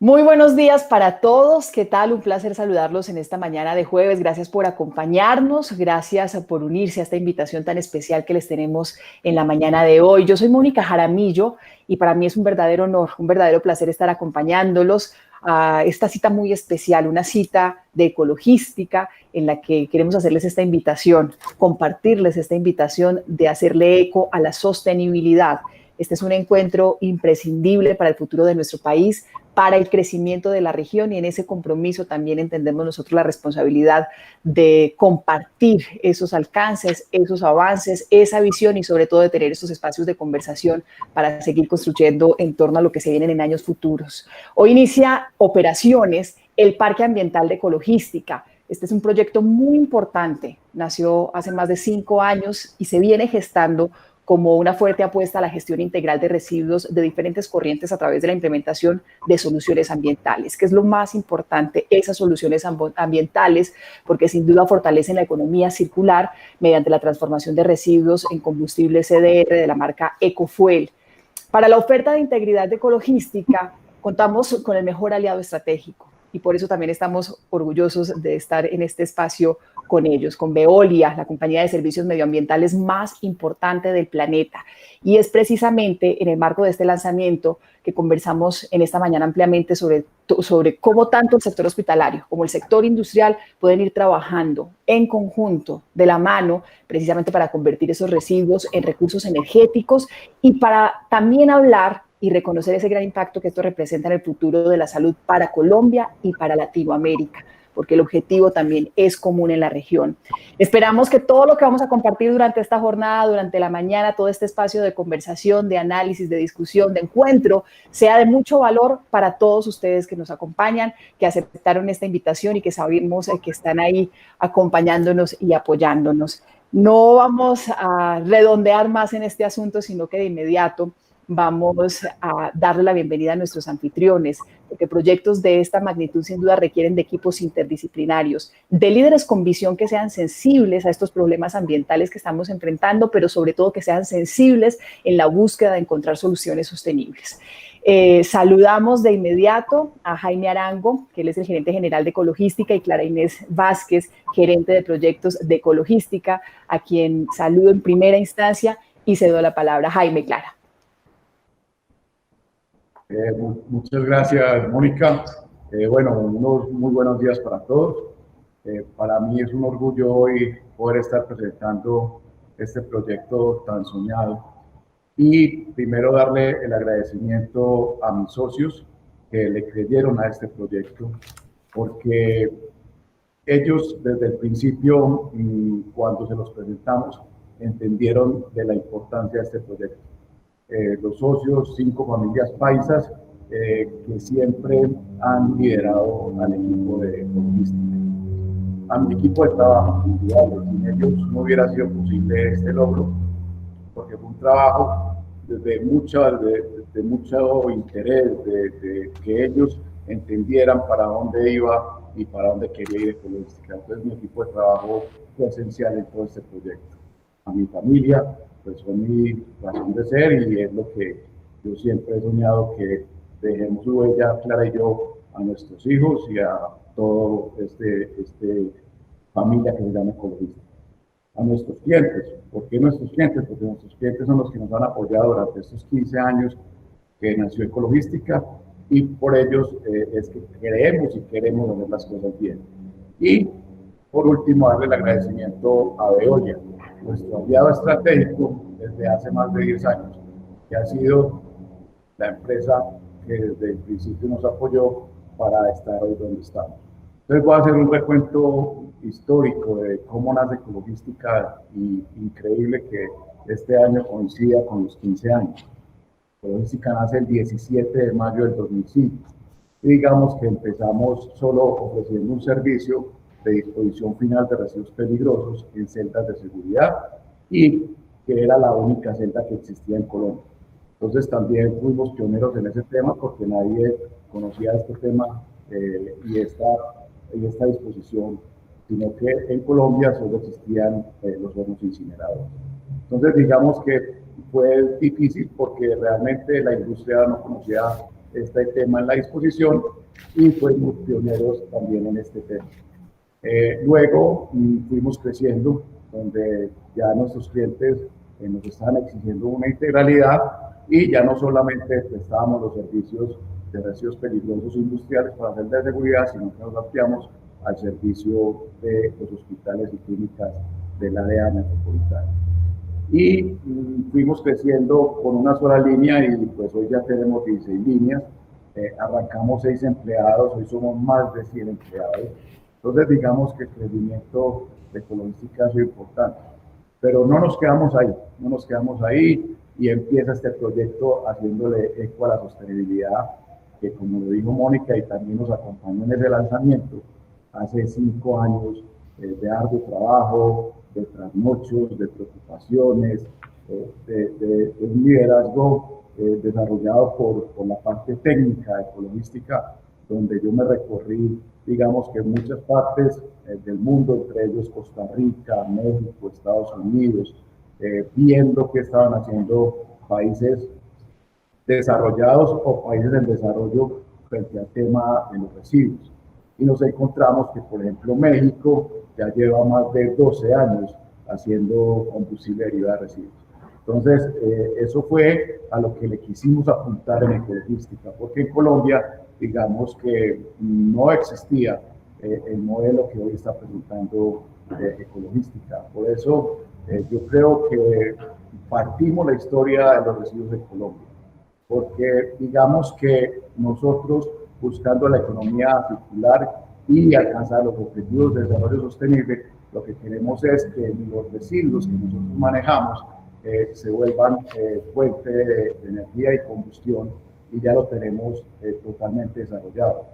Muy buenos días para todos. ¿Qué tal? Un placer saludarlos en esta mañana de jueves. Gracias por acompañarnos. Gracias por unirse a esta invitación tan especial que les tenemos en la mañana de hoy. Yo soy Mónica Jaramillo y para mí es un verdadero honor, un verdadero placer estar acompañándolos a esta cita muy especial, una cita de ecologística en la que queremos hacerles esta invitación, compartirles esta invitación de hacerle eco a la sostenibilidad. Este es un encuentro imprescindible para el futuro de nuestro país, para el crecimiento de la región, y en ese compromiso también entendemos nosotros la responsabilidad de compartir esos alcances, esos avances, esa visión y sobre todo de tener estos espacios de conversación para seguir construyendo en torno a lo que se vienen en años futuros. Hoy inicia operaciones el Parque Ambiental de Ecologística. Este es un proyecto muy importante, nació hace más de 5 años y se viene gestando como una fuerte apuesta a la gestión integral de residuos de diferentes corrientes a través de la implementación de soluciones ambientales, que es lo más importante, esas soluciones ambientales, porque sin duda fortalecen la economía circular mediante la transformación de residuos en combustible CDR de la marca Ecofuel. Para la oferta de integridad de ecologística, contamos con el mejor aliado estratégico y por eso también estamos orgullosos de estar en este espacio con ellos, con Veolia, la compañía de servicios medioambientales más importante del planeta. Y es precisamente en el marco de este lanzamiento que conversamos en esta mañana ampliamente sobre cómo tanto el sector hospitalario como el sector industrial pueden ir trabajando en conjunto, de la mano, precisamente para convertir esos residuos en recursos energéticos y para también hablar y reconocer ese gran impacto que esto representa en el futuro de la salud para Colombia y para Latinoamérica, porque el objetivo también es común en la región. Esperamos que todo lo que vamos a compartir durante esta jornada, durante la mañana, todo este espacio de conversación, de análisis, de discusión, de encuentro, sea de mucho valor para todos ustedes que nos acompañan, que aceptaron esta invitación y que sabemos que están ahí acompañándonos y apoyándonos. No vamos a redondear más en este asunto, sino que de inmediato vamos a darle la bienvenida a nuestros anfitriones, porque proyectos de esta magnitud sin duda requieren de equipos interdisciplinarios, de líderes con visión que sean sensibles a estos problemas ambientales que estamos enfrentando, pero sobre todo que sean sensibles en la búsqueda de encontrar soluciones sostenibles. Saludamos de inmediato a Jaime Arango, que él es el gerente general de Ecologística, y Clara Inés Vázquez, gerente de proyectos de Ecologística, a quien saludo en primera instancia y cedo la palabra. Jaime, Clara. Muchas gracias, Mónica. Bueno, unos muy buenos días para todos. Para mí es un orgullo hoy poder estar presentando este proyecto tan soñado. Y primero darle el agradecimiento a mis socios que le creyeron a este proyecto, porque ellos desde el principio, cuando se los presentamos, entendieron de la importancia de este proyecto. Los socios, 5 familias paisas que siempre han liderado al equipo de logística. A mi equipo de trabajo, sin ellos no hubiera sido posible este logro, porque fue un trabajo de mucho interés, de que ellos entendieran para dónde iba y para dónde quería ir Ecologística. Entonces mi equipo de trabajo fue esencial en todo este proyecto. A mi familia, pues fue mi razón de ser y es lo que yo siempre he soñado, que dejemos su huella, Clara y yo, a nuestros hijos y a toda familia que se llama Ecologística. A nuestros clientes. ¿Por qué nuestros clientes? Porque nuestros clientes son los que nos han apoyado durante estos 15 años que nació Ecologística y por ellos es que creemos y queremos hacer las cosas bien. Y por último, darle el agradecimiento a Veolia, nuestro aliado estratégico desde hace más de 10 años, que ha sido la empresa que desde el principio nos apoyó para estar hoy donde estamos. Entonces voy a hacer un recuento histórico de cómo nace Ecologística y increíble que este año coincida con los 15 años. Ecologística nace el 17 de mayo del 2005 y digamos que empezamos solo ofreciendo un servicio de disposición final de residuos peligrosos en celdas de seguridad y que era la única celda que existía en Colombia. Entonces también fuimos pioneros en ese tema porque nadie conocía este tema y esta disposición, sino que en Colombia solo existían los hornos incineradores. Entonces digamos que fue difícil porque realmente la industria no conocía este tema en la disposición y fuimos pioneros también en este tema. Luego fuimos creciendo, donde ya nuestros clientes nos estaban exigiendo una integralidad y ya no solamente prestábamos los servicios de residuos peligrosos industriales para hacer de seguridad, sino que nos ampliamos al servicio de los hospitales y clínicas del área metropolitana. Y fuimos creciendo con una sola línea y pues hoy ya tenemos 16 líneas, arrancamos 6 empleados, hoy somos más de 100 empleados. Entonces digamos que el crecimiento de Ecologística ha sido importante. Pero no nos quedamos ahí, no nos quedamos ahí y empieza este proyecto haciéndole eco a la sostenibilidad, que como lo dijo Mónica y también nos acompañó en ese lanzamiento, hace 5 años de arduo trabajo, de trasnochos, de preocupaciones, de un liderazgo desarrollado por la parte técnica, ecologística, donde yo me recorrí, digamos que en muchas partes del mundo, entre ellos Costa Rica, México, Estados Unidos, viendo qué estaban haciendo países desarrollados o países en desarrollo frente al tema de los residuos. Y nos encontramos que, por ejemplo, México ya lleva más de 12 años haciendo combustible derivado de residuos. Entonces, eso fue a lo que le quisimos apuntar en Ecologística, porque en Colombia, digamos que no existía el modelo que hoy está presentando Ecologística. Por eso, yo creo que partimos la historia de los residuos en Colombia, porque digamos que nosotros, buscando la economía circular y alcanzar los objetivos de desarrollo sostenible, lo que queremos es que los residuos que nosotros manejamos se vuelvan fuente de energía y combustión, y ya lo tenemos totalmente desarrollado.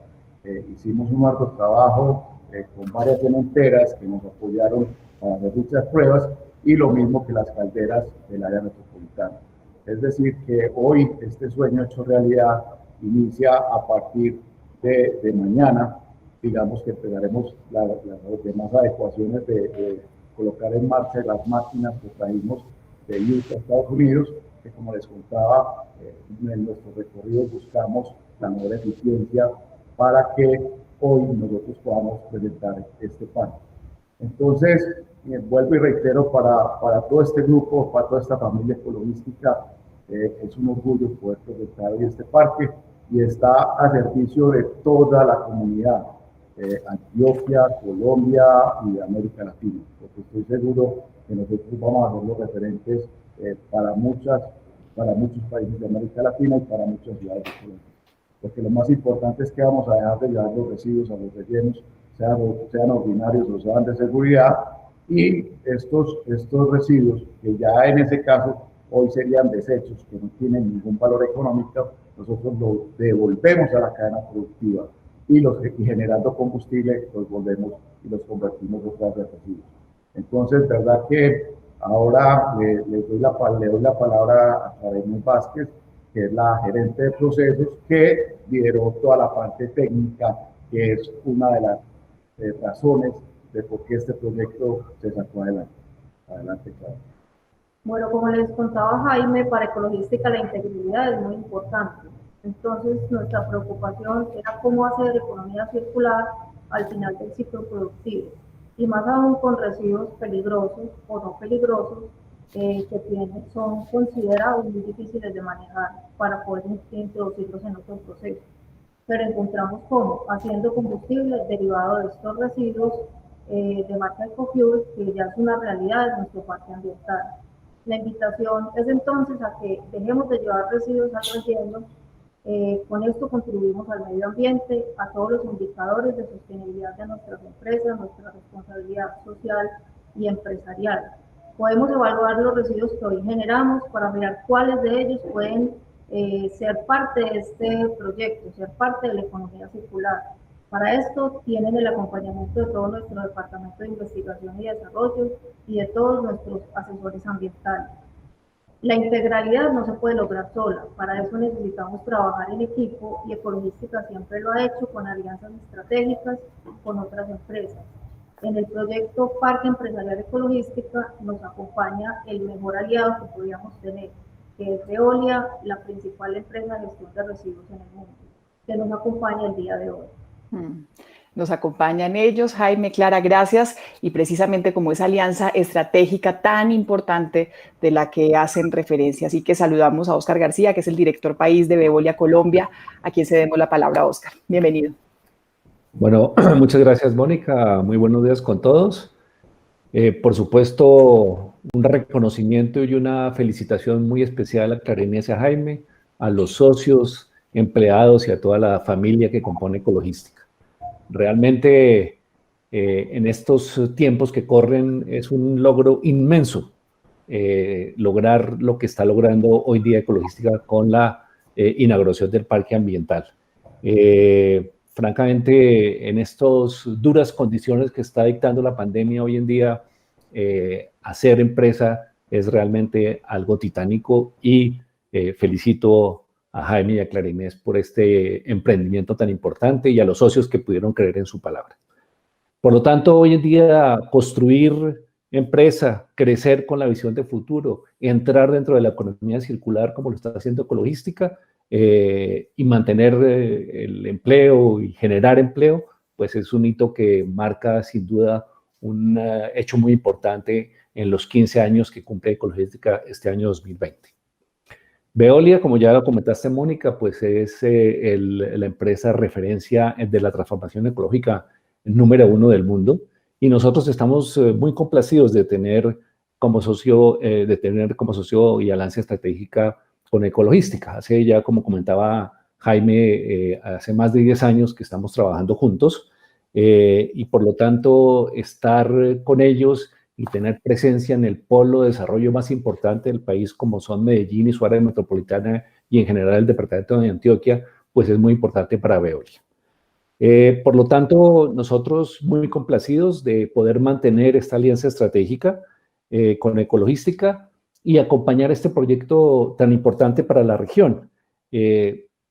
Hicimos un arduo trabajo con varias cementeras que nos apoyaron para hacer dichas pruebas, y lo mismo que las calderas del área metropolitana. Es decir, que hoy este sueño hecho realidad inicia a partir de mañana. Digamos que empezaremos las demás adecuaciones de colocar en marcha las máquinas que trajimos de Utah, Estados Unidos, que como les contaba, en nuestro recorrido buscamos la mejor eficiencia para que hoy nosotros podamos presentar este parque. Entonces, vuelvo y reitero, para todo este grupo, para toda esta familia ecologística, es un orgullo poder presentar hoy este parque, y está a servicio de toda la comunidad, Antioquia, Colombia y América Latina, porque estoy seguro que nosotros vamos a ser los referentes para muchos países de América Latina y para muchas ciudades de Colombia. Porque lo más importante es que vamos a dejar de llevar los residuos a los rellenos, sean ordinarios o sean de seguridad, y estos residuos, que ya en ese caso hoy serían desechos que no tienen ningún valor económico, nosotros los devolvemos a la cadena productiva y generando combustible los volvemos y los convertimos otra vez en residuos. Entonces, verdad que ahora le doy la palabra a Karen Vázquez, que es la gerente de procesos, que lideró toda la parte técnica, que es una de las razones de por qué este proyecto se sacó adelante. Adelante, claro. Bueno, como les contaba Jaime, para Ecologística la integridad es muy importante. Entonces, nuestra preocupación era cómo hacer economía circular al final del ciclo productivo, y más aún con residuos peligrosos o no peligrosos, que son considerados muy difíciles de manejar para poder introducirlos en otros procesos. Pero encontramos cómo, haciendo combustible derivado de estos residuos de marca EcoFuel, que ya es una realidad en nuestro parque ambiental. La invitación es entonces a que dejemos de llevar residuos al relleno. Con esto contribuimos al medio ambiente, a todos los indicadores de sostenibilidad de nuestras empresas, nuestra responsabilidad social y empresarial. Podemos evaluar los residuos que hoy generamos para mirar cuáles de ellos pueden ser parte de este proyecto, ser parte de la economía circular. Para esto tienen el acompañamiento de todo nuestro departamento de investigación y desarrollo y de todos nuestros asesores ambientales. La integralidad no se puede lograr sola, para eso necesitamos trabajar en equipo, y Ecologística siempre lo ha hecho con alianzas estratégicas con otras empresas. En el proyecto Parque Empresarial Ecologística nos acompaña el mejor aliado que podíamos tener, que es Veolia, la principal empresa de gestión de residuos en el mundo, que nos acompaña el día de hoy. Nos acompañan ellos, Jaime, Clara, gracias. Y precisamente como esa alianza estratégica tan importante de la que hacen referencia. Así que saludamos a Óscar García, que es el director país de Veolia Colombia, a quien cedemos la palabra. Óscar, bienvenido. Bueno, muchas gracias, Mónica. Muy buenos días con todos. Por supuesto, un reconocimiento y una felicitación muy especial a Clara Inés y a Jaime, a los socios, empleados y a toda la familia que compone Ecologística. Realmente, en estos tiempos que corren, es un logro inmenso lograr lo que está logrando hoy día Ecologística con la inauguración del parque ambiental. Francamente, en estas duras condiciones que está dictando la pandemia hoy en día, hacer empresa es realmente algo titánico y felicito a Jaime y a Clara Inés por este emprendimiento tan importante y a los socios que pudieron creer en su palabra. Por lo tanto, hoy en día construir empresa, crecer con la visión de futuro, entrar dentro de la economía circular como lo está haciendo Ecologística y mantener el empleo y generar empleo, pues es un hito que marca sin duda un hecho muy importante en los 15 años que cumple Ecologística este año 2020. Veolia, como ya lo comentaste, Mónica, pues es la empresa referencia de la transformación ecológica número 1 del mundo y nosotros estamos muy complacidos de tener como socio y alianza estratégica con Ecologística. Hace ya, como comentaba Jaime, hace más de 10 años que estamos trabajando juntos y por lo tanto estar con ellos y tener presencia en el polo de desarrollo más importante del país, como son Medellín y su área metropolitana y en general el departamento de Antioquia, pues es muy importante para Veolia. Por lo tanto, nosotros muy complacidos de poder mantener esta alianza estratégica con Ecologística y acompañar este proyecto tan importante para la región.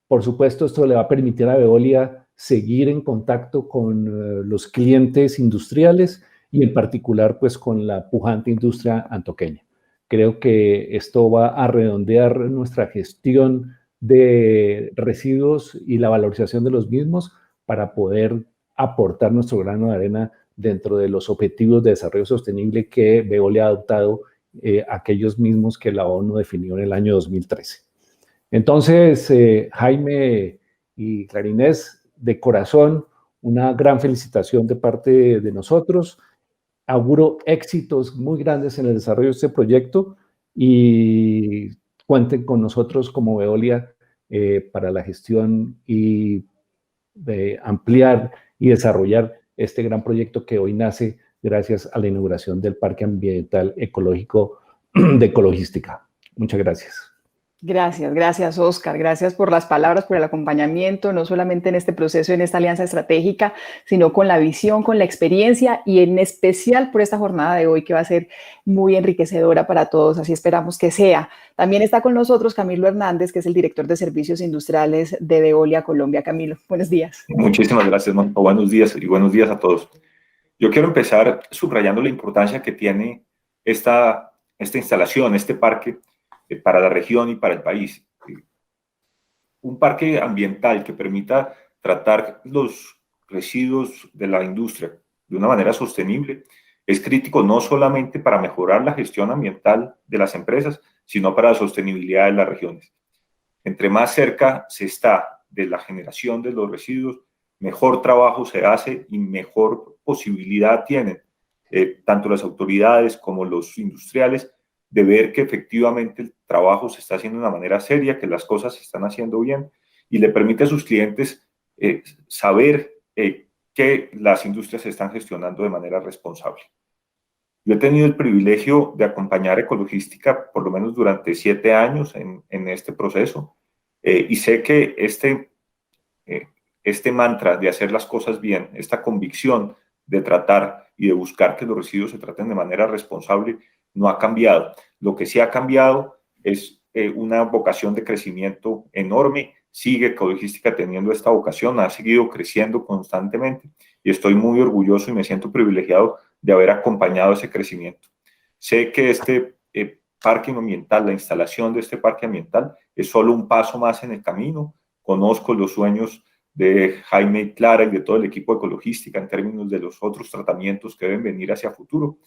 Por supuesto, esto le va a permitir a Veolia seguir en contacto con los clientes industriales y en particular pues con la pujante industria antioqueña. Creo que esto va a redondear nuestra gestión de residuos y la valorización de los mismos para poder aportar nuestro grano de arena dentro de los objetivos de desarrollo sostenible que Veolia ha adoptado, aquellos mismos que la ONU definió en el año 2013. Entonces, Jaime y Clara Inés, de corazón, una gran felicitación de parte de nosotros. Auguro éxitos muy grandes en el desarrollo de este proyecto y cuenten con nosotros como Veolia para la gestión y ampliar y desarrollar este gran proyecto que hoy nace gracias a la inauguración del Parque Ambiental Ecológico de Ecologística. Muchas gracias. Gracias, Óscar. Gracias por las palabras, por el acompañamiento, no solamente en este proceso, en esta alianza estratégica, sino con la visión, con la experiencia y en especial por esta jornada de hoy que va a ser muy enriquecedora para todos, así esperamos que sea. También está con nosotros Camilo Hernández, que es el director de Servicios Industriales de Veolia Colombia. Camilo, buenos días. Muchísimas gracias, Mónica. Buenos días y buenos días a todos. Yo quiero empezar subrayando la importancia que tiene esta instalación, este parque, para la región y para el país. Un parque ambiental que permita tratar los residuos de la industria de una manera sostenible es crítico no solamente para mejorar la gestión ambiental de las empresas, sino para la sostenibilidad de las regiones. Entre más cerca se está de la generación de los residuos, mejor trabajo se hace y mejor posibilidad tienen tanto las autoridades como los industriales de ver que efectivamente el trabajo se está haciendo de una manera seria, que las cosas se están haciendo bien y le permite a sus clientes saber que las industrias se están gestionando de manera responsable. Yo he tenido el privilegio de acompañar Ecologística por lo menos durante 7 años en este proceso y sé que este mantra de hacer las cosas bien, esta convicción de tratar y de buscar que los residuos se traten de manera responsable, no ha cambiado. Lo que sí ha cambiado es una vocación de crecimiento enorme. Sigue Ecologística teniendo esta vocación, ha seguido creciendo constantemente y estoy muy orgulloso y me siento privilegiado de haber acompañado ese crecimiento. Sé que este parque ambiental, la instalación de este parque ambiental es solo un paso más en el camino. Conozco los sueños de Jaime y Clara y de todo el equipo de Ecologística en términos de los otros tratamientos que deben venir hacia futuro,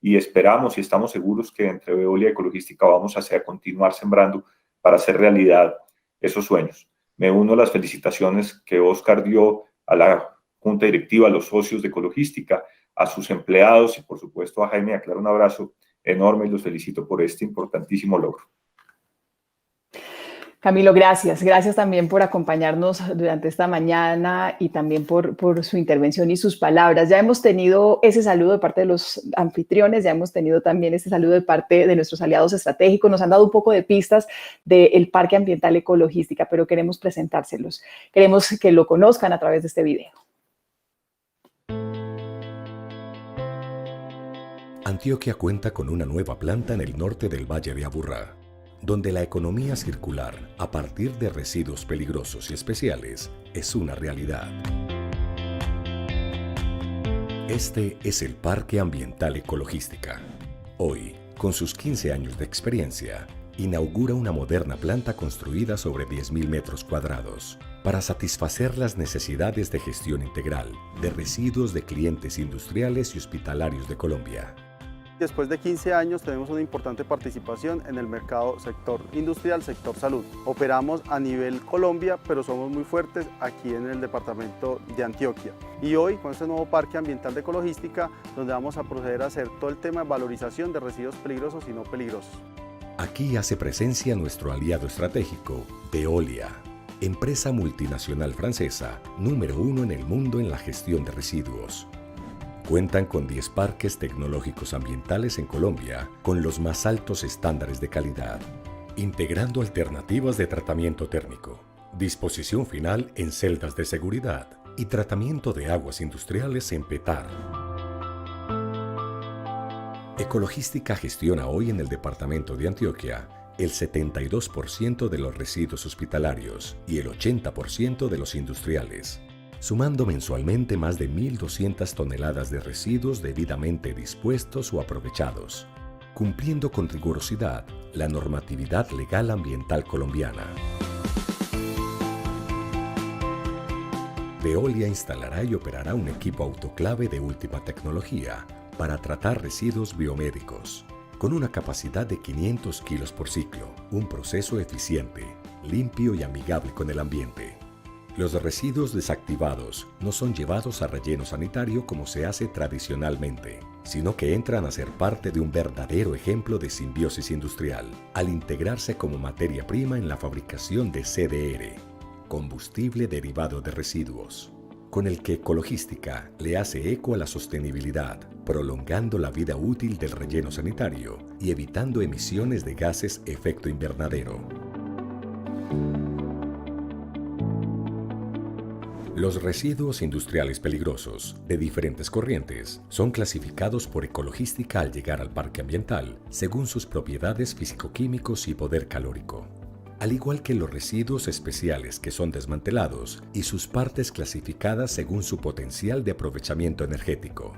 y esperamos y estamos seguros que entre Veolia y Ecologística vamos a continuar sembrando para hacer realidad esos sueños. Me uno a las felicitaciones que Oscar dio a la Junta Directiva, a los socios de Ecologística, a sus empleados y por supuesto a Jaime y a Clara un abrazo enorme y los felicito por este importantísimo logro. Camilo, gracias. Gracias también por acompañarnos durante esta mañana y también por su intervención y sus palabras. Ya hemos tenido ese saludo de parte de los anfitriones, ya hemos tenido también ese saludo de parte de nuestros aliados estratégicos. Nos han dado un poco de pistas del Parque Ambiental Ecologística, pero queremos presentárselos. Queremos que lo conozcan a través de este video. Antioquia cuenta con una nueva planta en el norte del Valle de Aburrá, donde la economía circular a partir de residuos peligrosos y especiales es una realidad. Este es el Parque Ambiental Ecologística. Hoy, con sus 15 años de experiencia, inaugura una moderna planta construida sobre 10.000 metros cuadrados para satisfacer las necesidades de gestión integral de residuos de clientes industriales y hospitalarios de Colombia. Después de 15 años tenemos una importante participación en el mercado sector industrial, sector salud. Operamos a nivel Colombia, pero somos muy fuertes aquí en el departamento de Antioquia. Y hoy con este nuevo Parque Ambiental de Ecologística, donde vamos a proceder a hacer todo el tema de valorización de residuos peligrosos y no peligrosos. Aquí hace presencia nuestro aliado estratégico, Veolia, empresa multinacional francesa, número 1 en el mundo en la gestión de residuos. Cuentan con 10 parques tecnológicos ambientales en Colombia con los más altos estándares de calidad, integrando alternativas de tratamiento térmico, disposición final en celdas de seguridad y tratamiento de aguas industriales en PETAR. Ecologística gestiona hoy en el departamento de Antioquia el 72% de los residuos hospitalarios y el 80% de los industriales, sumando mensualmente más de 1.200 toneladas de residuos debidamente dispuestos o aprovechados, cumpliendo con rigurosidad la normatividad legal ambiental colombiana. Veolia instalará y operará un equipo autoclave de última tecnología para tratar residuos biomédicos, con una capacidad de 500 kilos por ciclo, un proceso eficiente, limpio y amigable con el ambiente. Los residuos desactivados no son llevados a relleno sanitario como se hace tradicionalmente, sino que entran a ser parte de un verdadero ejemplo de simbiosis industrial, al integrarse como materia prima en la fabricación de CDR, combustible derivado de residuos, con el que Ecologística le hace eco a la sostenibilidad, prolongando la vida útil del relleno sanitario y evitando emisiones de gases efecto invernadero. Los residuos industriales peligrosos de diferentes corrientes son clasificados por Ecologística al llegar al parque ambiental según sus propiedades físico-químicos y poder calórico, al igual que los residuos especiales que son desmantelados y sus partes clasificadas según su potencial de aprovechamiento energético.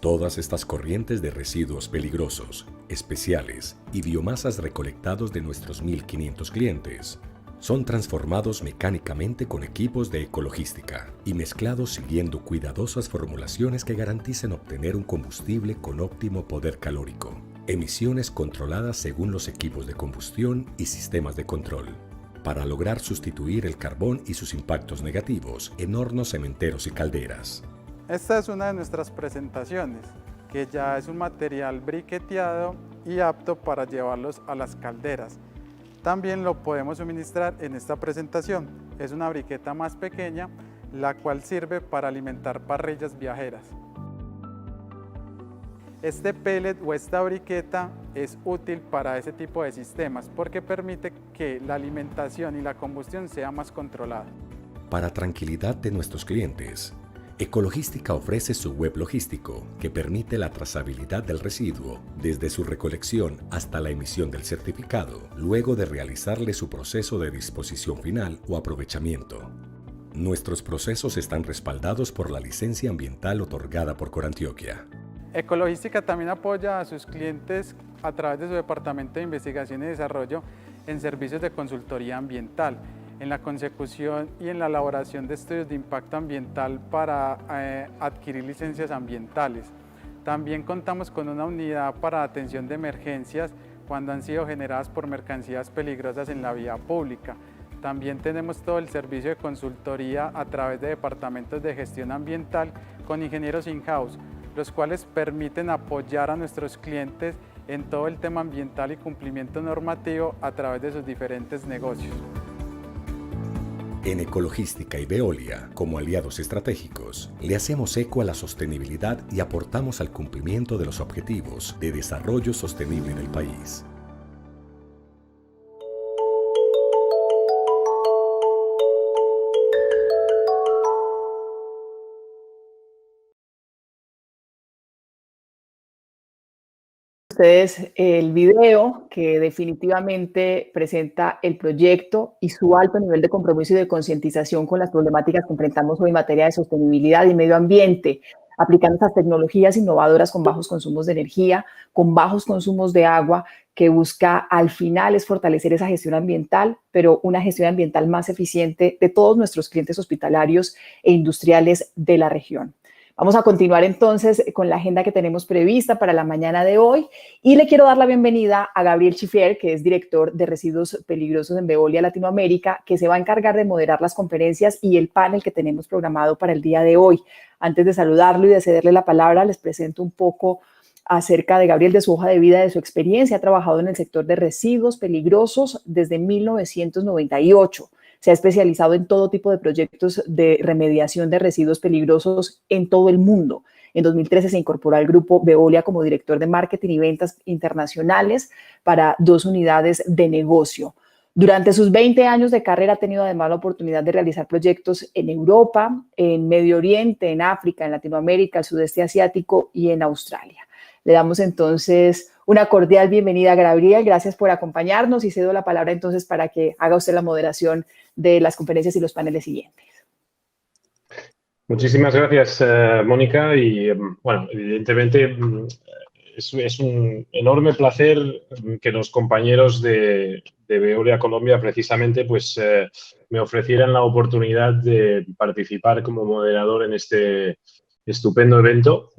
Todas estas corrientes de residuos peligrosos, especiales y biomasas recolectados de nuestros 1.500 clientes son transformados mecánicamente con equipos de Ecologística y mezclados siguiendo cuidadosas formulaciones que garanticen obtener un combustible con óptimo poder calórico, emisiones controladas según los equipos de combustión y sistemas de control, para lograr sustituir el carbón y sus impactos negativos en hornos cementeros y calderas. Esta es una de nuestras presentaciones, que ya es un material briqueteado y apto para llevarlos a las calderas. También lo podemos suministrar en esta presentación. Es una briqueta más pequeña, la cual sirve para alimentar parrillas viajeras. Este pellet o esta briqueta es útil para ese tipo de sistemas porque permite que la alimentación y la combustión sea más controlada. Para tranquilidad de nuestros clientes, Ecologística ofrece su web logístico que permite la trazabilidad del residuo desde su recolección hasta la emisión del certificado, luego de realizarle su proceso de disposición final o aprovechamiento. Nuestros procesos están respaldados por la licencia ambiental otorgada por Corantioquia. Ecologística también apoya a sus clientes a través de su Departamento de Investigación y Desarrollo en servicios de consultoría ambiental, en la consecución y en la elaboración de estudios de impacto ambiental para adquirir licencias ambientales. También contamos con una unidad para atención de emergencias cuando han sido generadas por mercancías peligrosas en la vía pública. También tenemos todo el servicio de consultoría a través de departamentos de gestión ambiental con ingenieros in-house, los cuales permiten apoyar a nuestros clientes en todo el tema ambiental y cumplimiento normativo a través de sus diferentes negocios. En Ecologística y Veolia, como aliados estratégicos, le hacemos eco a la sostenibilidad y aportamos al cumplimiento de los objetivos de desarrollo sostenible del país. Ustedes el video que definitivamente presenta el proyecto y su alto nivel de compromiso y de concientización con las problemáticas que enfrentamos hoy en materia de sostenibilidad y medio ambiente, aplicando estas tecnologías innovadoras con bajos consumos de energía, con bajos consumos de agua, que busca al final es fortalecer esa gestión ambiental, pero una gestión ambiental más eficiente de todos nuestros clientes hospitalarios e industriales de la región. Vamos a continuar entonces con la agenda que tenemos prevista para la mañana de hoy y le quiero dar la bienvenida a Gabriel Chifier, que es director de residuos peligrosos en Veolia Latinoamérica, que se va a encargar de moderar las conferencias y el panel que tenemos programado para el día de hoy. Antes de saludarlo y de cederle la palabra, les presento un poco acerca de Gabriel, de su hoja de vida, de su experiencia. Ha trabajado en el sector de residuos peligrosos desde 1998. Se ha especializado en todo tipo de proyectos de remediación de residuos peligrosos en todo el mundo. En 2013 se incorporó al grupo Veolia como director de marketing y ventas internacionales para 2 unidades de negocio. Durante sus 20 años de carrera ha tenido además la oportunidad de realizar proyectos en Europa, en Medio Oriente, en África, en Latinoamérica, el sudeste asiático y en Australia. Le damos entonces una cordial bienvenida a Gabriel. Gracias por acompañarnos y cedo la palabra entonces para que haga usted la moderación de las conferencias y los paneles siguientes. Muchísimas gracias, Mónica. Y bueno, evidentemente es un enorme placer que los compañeros de Veolia Colombia precisamente pues, me ofrecieran la oportunidad de participar como moderador en este estupendo evento.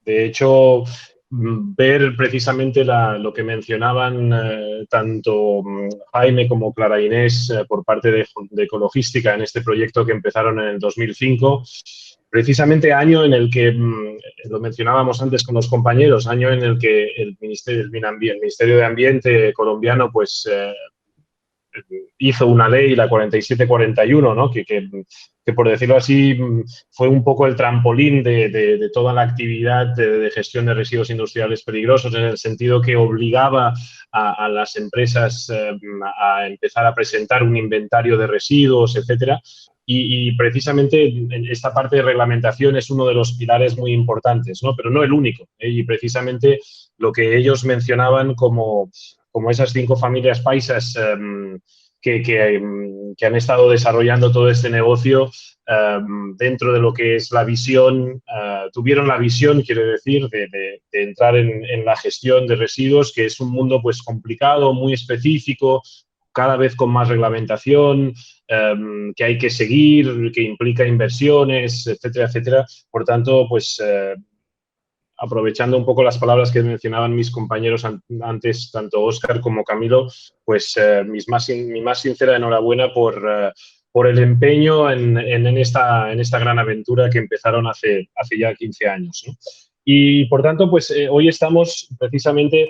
De hecho, ver precisamente lo que mencionaban tanto Jaime como Clara Inés por parte de Ecologística en este proyecto que empezaron en el 2005, precisamente año en el que, lo mencionábamos antes con los compañeros, año en el que el Ministerio de Ambiente colombiano pues hizo una ley, la 4741, ¿no? que por decirlo así fue un poco el trampolín de toda la actividad de gestión de residuos industriales peligrosos, en el sentido que obligaba a las empresas a empezar a presentar un inventario de residuos, etcétera. Y precisamente esta parte de reglamentación es uno de los pilares muy importantes, ¿no? Pero no el único. Y precisamente lo que ellos mencionaban como esas 5 familias paisas que han estado desarrollando todo este negocio dentro de lo que es la visión, tuvieron la visión, quiero decir, de entrar en la gestión de residuos, que es un mundo pues complicado, muy específico, cada vez con más reglamentación, que hay que seguir, que implica inversiones, etcétera, etcétera. Por tanto, pues aprovechando un poco las palabras que mencionaban mis compañeros antes, tanto Óscar como Camilo, pues mi más sincera enhorabuena por el empeño en esta gran aventura que empezaron hace ya 15 años, ¿no? Y, por tanto, pues hoy estamos precisamente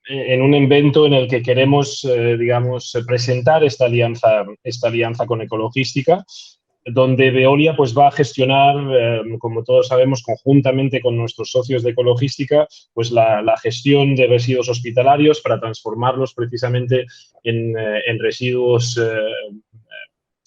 en un evento en el que queremos, digamos, presentar esta alianza con Ecologística, donde Veolia pues, va a gestionar, como todos sabemos, conjuntamente con nuestros socios de Ecologística, pues la gestión de residuos hospitalarios para transformarlos precisamente en residuos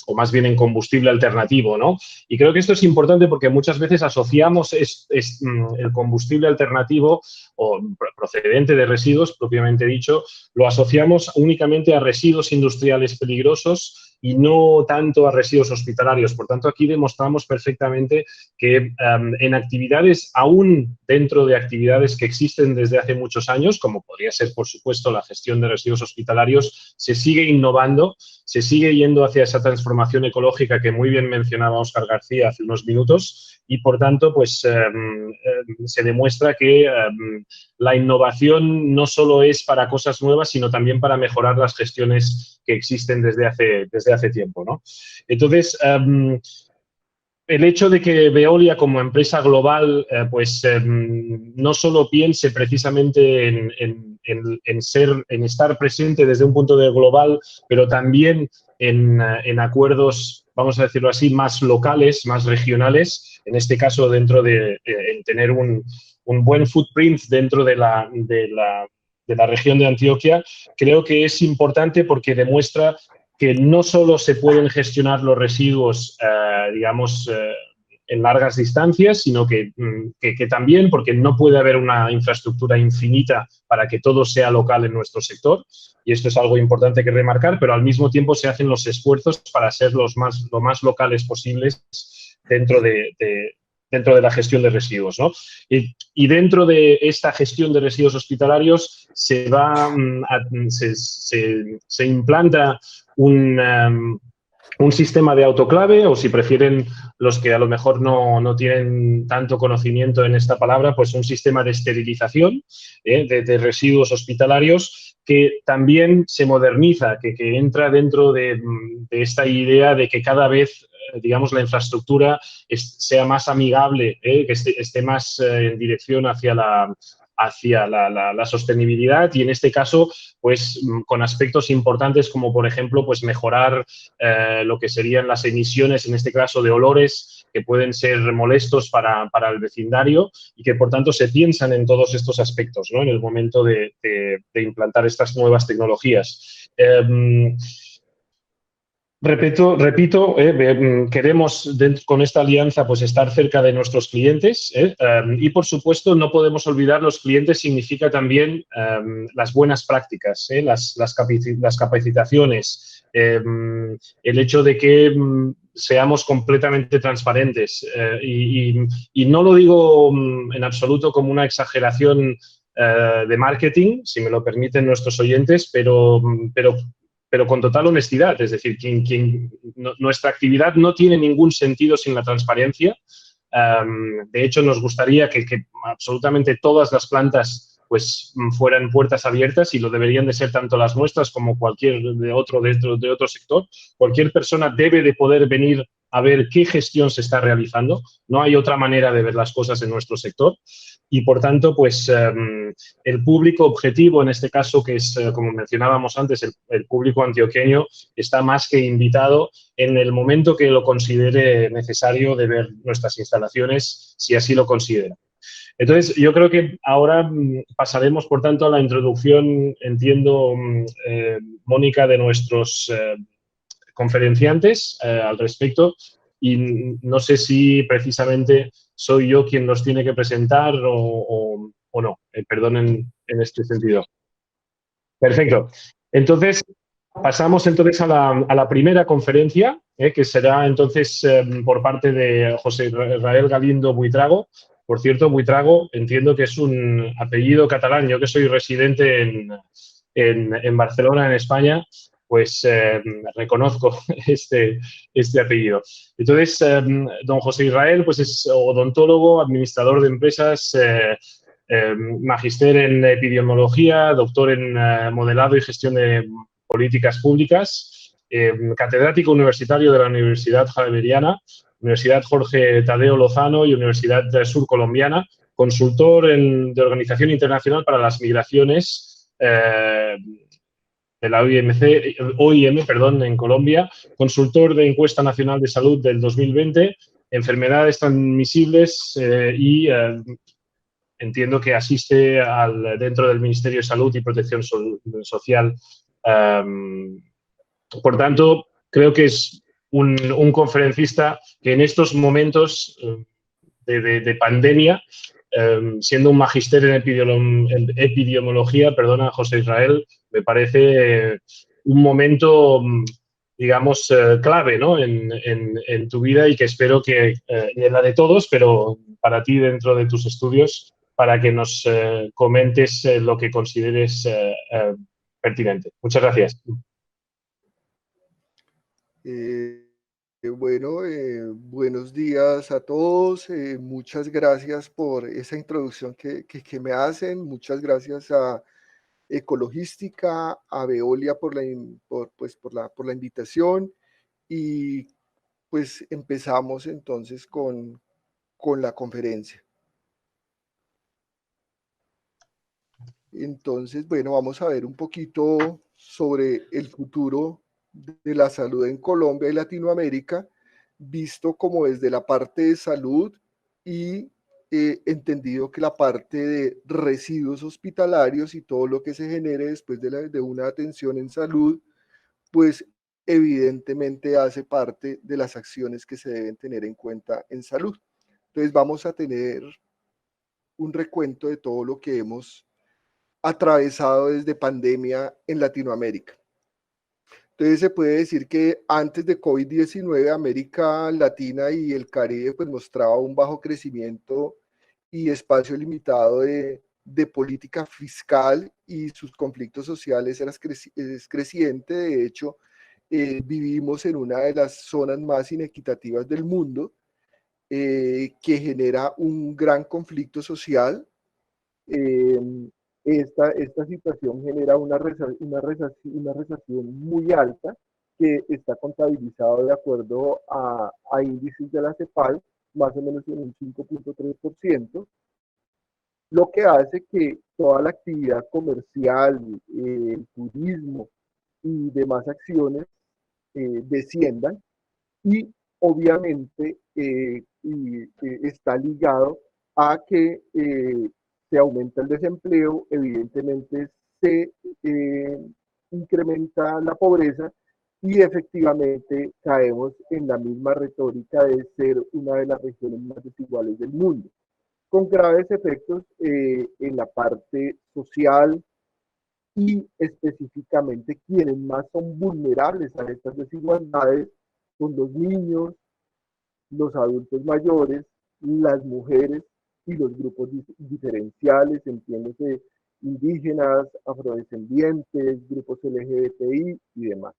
o más bien en combustible alternativo, ¿no? Y creo que esto es importante porque muchas veces asociamos el combustible alternativo o procedente de residuos, propiamente dicho, lo asociamos únicamente a residuos industriales peligrosos y no tanto a residuos hospitalarios. Por tanto, aquí demostramos perfectamente que en actividades, aún dentro de actividades que existen desde hace muchos años, como podría ser, por supuesto, la gestión de residuos hospitalarios, se sigue innovando, se sigue yendo hacia esa transformación ecológica que muy bien mencionaba Óscar García hace unos minutos y, por tanto, pues se demuestra que la innovación no solo es para cosas nuevas, sino también para mejorar las gestiones que existen desde hace tiempo, ¿no? Entonces, el hecho de que Veolia como empresa global no solo piense precisamente en estar presente desde un punto de global, pero también en acuerdos, vamos a decirlo así, más locales, más regionales, en este caso dentro de en tener un buen footprint dentro de la región de Antioquia, creo que es importante porque demuestra que no solo se pueden gestionar los residuos, en largas distancias, sino que también, porque no puede haber una infraestructura infinita para que todo sea local en nuestro sector, y esto es algo importante que remarcar, pero al mismo tiempo se hacen los esfuerzos para ser lo más locales posibles dentro de la gestión de residuos, ¿no? Y dentro de esta gestión de residuos hospitalarios se implanta un sistema de autoclave, o si prefieren los que a lo mejor no tienen tanto conocimiento en esta palabra, pues un sistema de esterilización de residuos hospitalarios que también se moderniza, que entra dentro de esta idea de que cada vez, digamos, la infraestructura sea más amigable, que esté más en dirección hacia la sostenibilidad y, en este caso, pues con aspectos importantes como, por ejemplo, pues mejorar lo que serían las emisiones, en este caso de olores, que pueden ser molestos para el vecindario y que, por tanto, se piensan en todos estos aspectos, ¿no?, en el momento de implantar estas nuevas tecnologías. Repito, queremos con esta alianza pues estar cerca de nuestros clientes y, por supuesto, no podemos olvidar los clientes. Significa también las buenas prácticas, las capacitaciones, el hecho de que seamos completamente transparentes y no lo digo en absoluto como una exageración de marketing, si me lo permiten nuestros oyentes, pero con total honestidad. Es decir, nuestra actividad no tiene ningún sentido sin la transparencia. De hecho, nos gustaría que absolutamente todas las plantas pues fueran puertas abiertas, y lo deberían de ser tanto las nuestras como cualquier de otro sector. Cualquier persona debe de poder venir a ver qué gestión se está realizando. No hay otra manera de ver las cosas en nuestro sector. Y, por tanto, pues el público objetivo, en este caso, que es, como mencionábamos antes, el público antioqueño, está más que invitado en el momento que lo considere necesario de ver nuestras instalaciones, si así lo considera. Entonces, yo creo que ahora pasaremos, por tanto, a la introducción, entiendo, Mónica, de nuestros conferenciantes al respecto, y no sé si precisamente soy yo quien los tiene que presentar o no. Perdonen en este sentido. Perfecto. Entonces, pasamos entonces a la primera conferencia, que será entonces por parte de José Israel Galindo Buitrago. Por cierto, Buitrago entiendo que es un apellido catalán. Yo, que soy residente en Barcelona, en España, pues reconozco este apellido. Entonces, don José Israel pues es odontólogo, administrador de empresas, magíster en epidemiología, doctor en modelado y gestión de políticas públicas, catedrático universitario de la Universidad Javeriana, Universidad Jorge Tadeo Lozano y Universidad Surcolombiana, consultor de Organización Internacional para las Migraciones, de la OIM, en Colombia, consultor de Encuesta Nacional de Salud del 2020, enfermedades transmisibles y entiendo que asiste dentro del Ministerio de Salud y Protección Social. Por tanto, creo que es un conferencista que en estos momentos de pandemia, siendo un magíster en epidemiología, José Israel, me parece un momento digamos, clave, ¿no? en tu vida y que espero que, y en la de todos, pero para ti dentro de tus estudios, para que nos comentes lo que consideres pertinente. Muchas gracias. Bueno, buenos días a todos. Muchas gracias por esa introducción que me hacen. Muchas gracias a Ecologística, a Veolia por la invitación. Y pues empezamos entonces con la conferencia. Entonces, bueno, vamos a ver un poquito sobre el futuro de la salud en Colombia y Latinoamérica, visto como desde la parte de salud y entendido que la parte de residuos hospitalarios y todo lo que se genere después de una atención en salud, pues evidentemente hace parte de las acciones que se deben tener en cuenta en salud. Entonces vamos a tener un recuento de todo lo que hemos atravesado desde pandemia en Latinoamérica. Entonces se puede decir que antes de COVID-19 América Latina y el Caribe pues mostraba un bajo crecimiento y espacio limitado de política fiscal, y sus conflictos sociales es creciente. De hecho, vivimos en una de las zonas más inequitativas del mundo, que genera un gran conflicto social. Esta situación genera una rezación muy alta, que está contabilizado de acuerdo a índices de la CEPAL, más o menos en un 5.3%, lo que hace que toda la actividad comercial, el turismo y demás acciones desciendan, y obviamente está ligado a que se aumenta el desempleo, evidentemente se incrementa la pobreza, y efectivamente caemos en la misma retórica de ser una de las regiones más desiguales del mundo, con graves efectos en la parte social, y específicamente quienes más son vulnerables a estas desigualdades son los niños, los adultos mayores, las mujeres y los grupos diferenciales, entiéndose indígenas, afrodescendientes, grupos LGBTI y demás.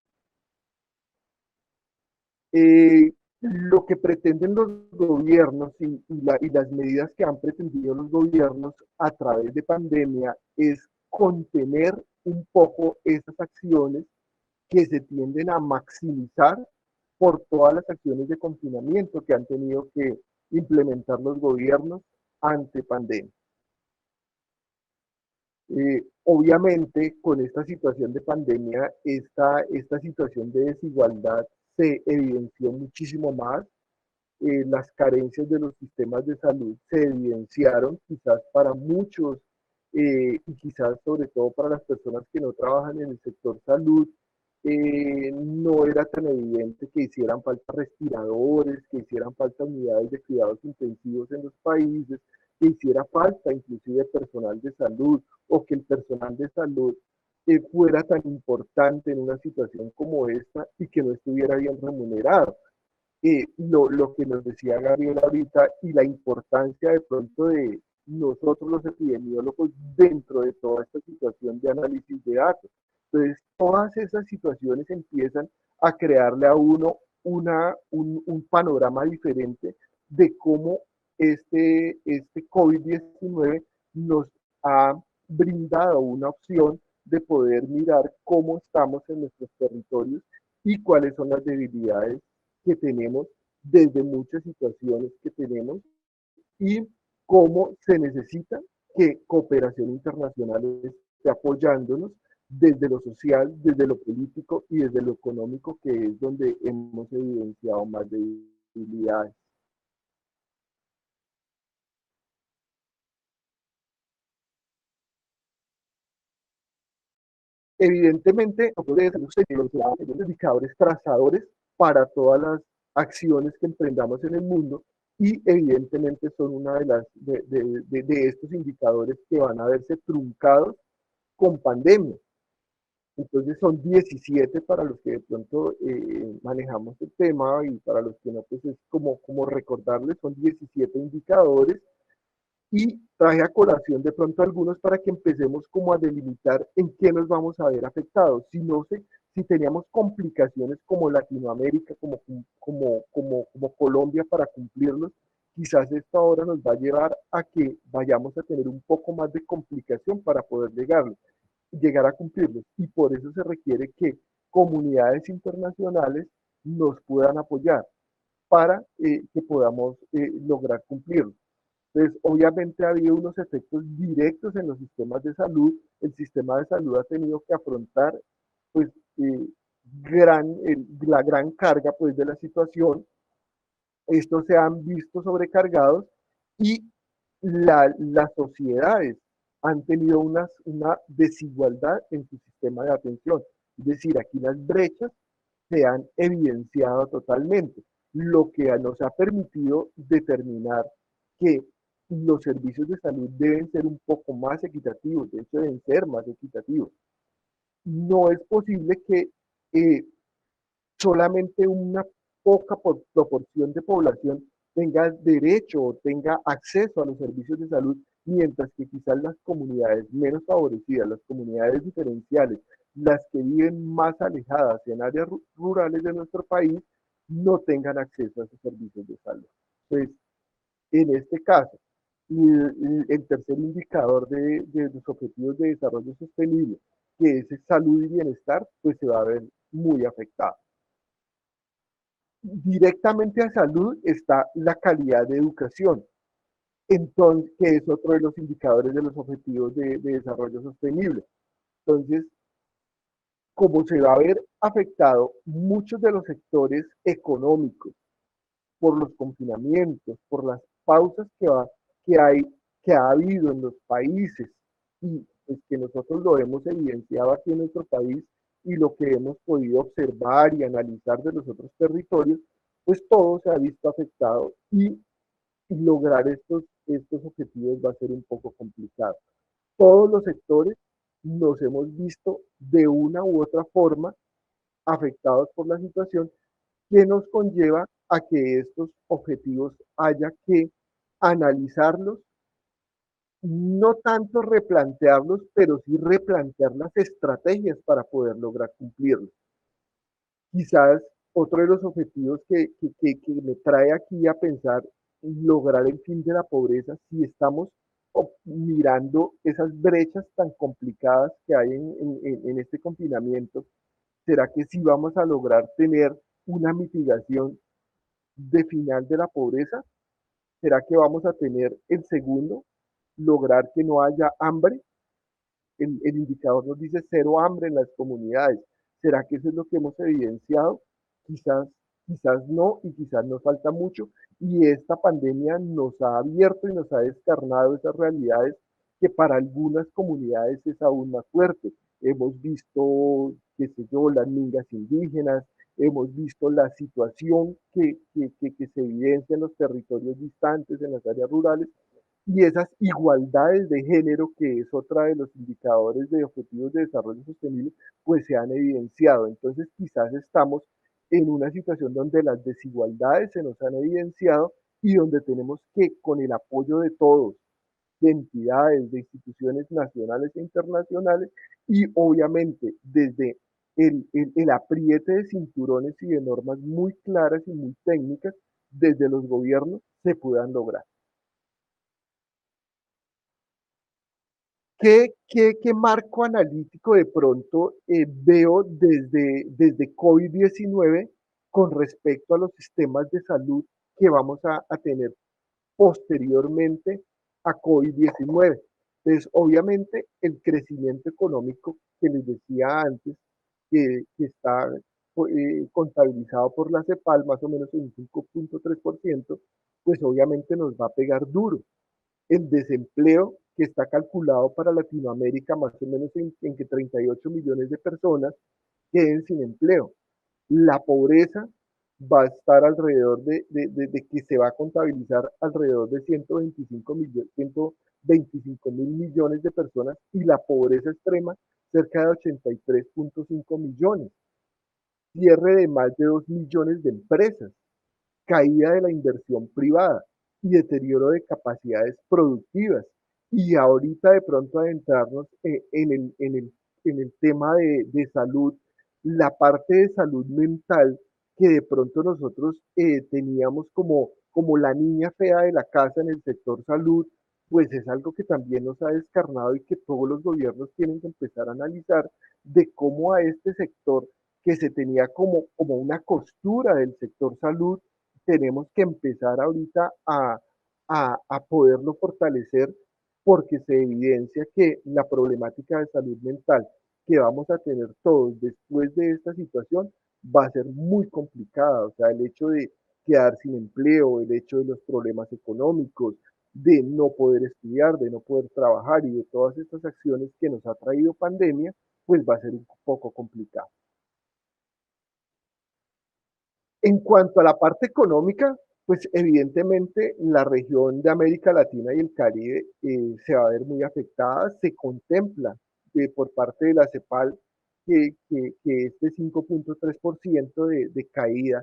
Lo que pretenden los gobiernos y las medidas que han pretendido los gobiernos a través de pandemia es contener un poco esas acciones que se tienden a maximizar por todas las acciones de confinamiento que han tenido que implementar los gobiernos ante pandemia. Obviamente, con esta situación de pandemia, esta situación de desigualdad se evidenció muchísimo más. Las carencias de los sistemas de salud se evidenciaron quizás para muchos, y quizás sobre todo para las personas que no trabajan en el sector salud. No era tan evidente que hicieran falta respiradores, que hicieran falta unidades de cuidados intensivos en los países, que hiciera falta inclusive personal de salud, o que el personal de salud fuera tan importante en una situación como esta y que no estuviera bien remunerado. Lo que nos decía Gabriel ahorita, y la importancia de pronto de nosotros los epidemiólogos dentro de toda esta situación de análisis de datos. Entonces, todas esas situaciones empiezan a crearle a uno un panorama diferente de cómo este COVID-19 nos ha brindado una opción de poder mirar cómo estamos en nuestros territorios y cuáles son las debilidades que tenemos desde muchas situaciones que tenemos, y cómo se necesita que cooperación internacional esté apoyándonos desde lo social, desde lo político y desde lo económico, que es donde hemos evidenciado más debilidades. Evidentemente, nosotros tenemos indicadores trazadores para todas las acciones que emprendamos en el mundo, y evidentemente son una de estos indicadores que van a verse truncados con pandemia. Entonces son 17 para los que de pronto manejamos el tema y para los que no, pues es como recordarles, son 17 indicadores y traje a colación de pronto algunos para que empecemos como a delimitar en qué nos vamos a ver afectados. Si no sé, si teníamos complicaciones como Latinoamérica, como Colombia para cumplirlos, quizás esta hora nos va a llevar a que vayamos a tener un poco más de complicación para poder llegar a cumplirlos. Y por eso se requiere que comunidades internacionales nos puedan apoyar para que podamos lograr cumplirlos. Entonces, obviamente ha habido unos efectos directos en los sistemas de salud. El sistema de salud ha tenido que afrontar pues, la gran carga pues, de la situación. Estos se han visto sobrecargados y las sociedades han tenido una desigualdad en su sistema de atención. Es decir, aquí las brechas se han evidenciado totalmente, lo que nos ha permitido determinar que los servicios de salud deben ser un poco más equitativos, de hecho deben ser más equitativos. No es posible que solamente una poca proporción de población tenga derecho o tenga acceso a los servicios de salud, mientras que quizás las comunidades menos favorecidas, las comunidades diferenciales, las que viven más alejadas en áreas rurales de nuestro país, no tengan acceso a esos servicios de salud. Entonces, en este caso, el tercer indicador de los objetivos de desarrollo sostenible, que es salud y bienestar, pues se va a ver muy afectado. Directamente a salud está la calidad de educación, entonces, que es otro de los indicadores de los objetivos de desarrollo sostenible. Entonces, como se va a ver afectado muchos de los sectores económicos por los confinamientos, por las pausas que ha habido en los países y pues, que nosotros lo hemos evidenciado aquí en nuestro país y lo que hemos podido observar y analizar de los otros territorios, pues todo se ha visto afectado y lograr estos objetivos va a ser un poco complicado. Todos los sectores nos hemos visto de una u otra forma afectados por la situación que nos conlleva a que estos objetivos haya que analizarlos, no tanto replantearlos, pero sí replantear las estrategias para poder lograr cumplirlos. Quizás otro de los objetivos que me trae aquí a pensar lograr el fin de la pobreza, si estamos mirando esas brechas tan complicadas que hay en este confinamiento, ¿será que sí vamos a lograr tener una mitigación de final de la pobreza? ¿Será que vamos a tener el segundo, lograr que no haya hambre? El indicador nos dice cero hambre en las comunidades. ¿Será que eso es lo que hemos evidenciado? Quizás, quizás no, y quizás nos falta mucho. Y esta pandemia nos ha abierto y nos ha descarnado esas realidades que para algunas comunidades es aún más fuerte. Hemos visto, qué sé yo, las mingas indígenas, hemos visto la situación que se evidencia en los territorios distantes, en las áreas rurales, y esas igualdades de género, que es otra de los indicadores de objetivos de desarrollo sostenible, pues se han evidenciado. Entonces quizás estamos en una situación donde las desigualdades se nos han evidenciado y donde tenemos que, con el apoyo de todos, de entidades, de instituciones nacionales e internacionales, y obviamente desde el apriete de cinturones y de normas muy claras y muy técnicas, desde los gobiernos se puedan lograr. ¿Qué marco analítico de pronto veo desde COVID-19 con respecto a los sistemas de salud que vamos a tener posteriormente a COVID-19? Entonces, obviamente, el crecimiento económico que les decía antes, que está contabilizado por la CEPAL más o menos en un 5.3%, pues obviamente nos va a pegar duro. El desempleo, que está calculado para Latinoamérica más o menos en que 38 millones de personas queden sin empleo. La pobreza va a estar alrededor de que se va a contabilizar alrededor de 125 mil millones de personas, y la pobreza extrema cerca de 83.5 millones, cierre de más de 2 millones de empresas, caída de la inversión privada y deterioro de capacidades productivas. Y ahorita de pronto adentrarnos en el tema de salud, la parte de salud mental que de pronto nosotros teníamos como la niña fea de la casa en el sector salud, pues es algo que también nos ha descarnado y que todos los gobiernos tienen que empezar a analizar de cómo a este sector que se tenía como una costura del sector salud, tenemos que empezar ahorita a poderlo fortalecer porque se evidencia que la problemática de salud mental que vamos a tener todos después de esta situación va a ser muy complicada. O sea, el hecho de quedar sin empleo, el hecho de los problemas económicos, de no poder estudiar, de no poder trabajar y de todas estas acciones que nos ha traído pandemia, pues va a ser un poco complicado. En cuanto a la parte económica, pues evidentemente la región de América Latina y el Caribe se va a ver muy afectada. Se contempla por parte de la CEPAL que este 5.3% de caída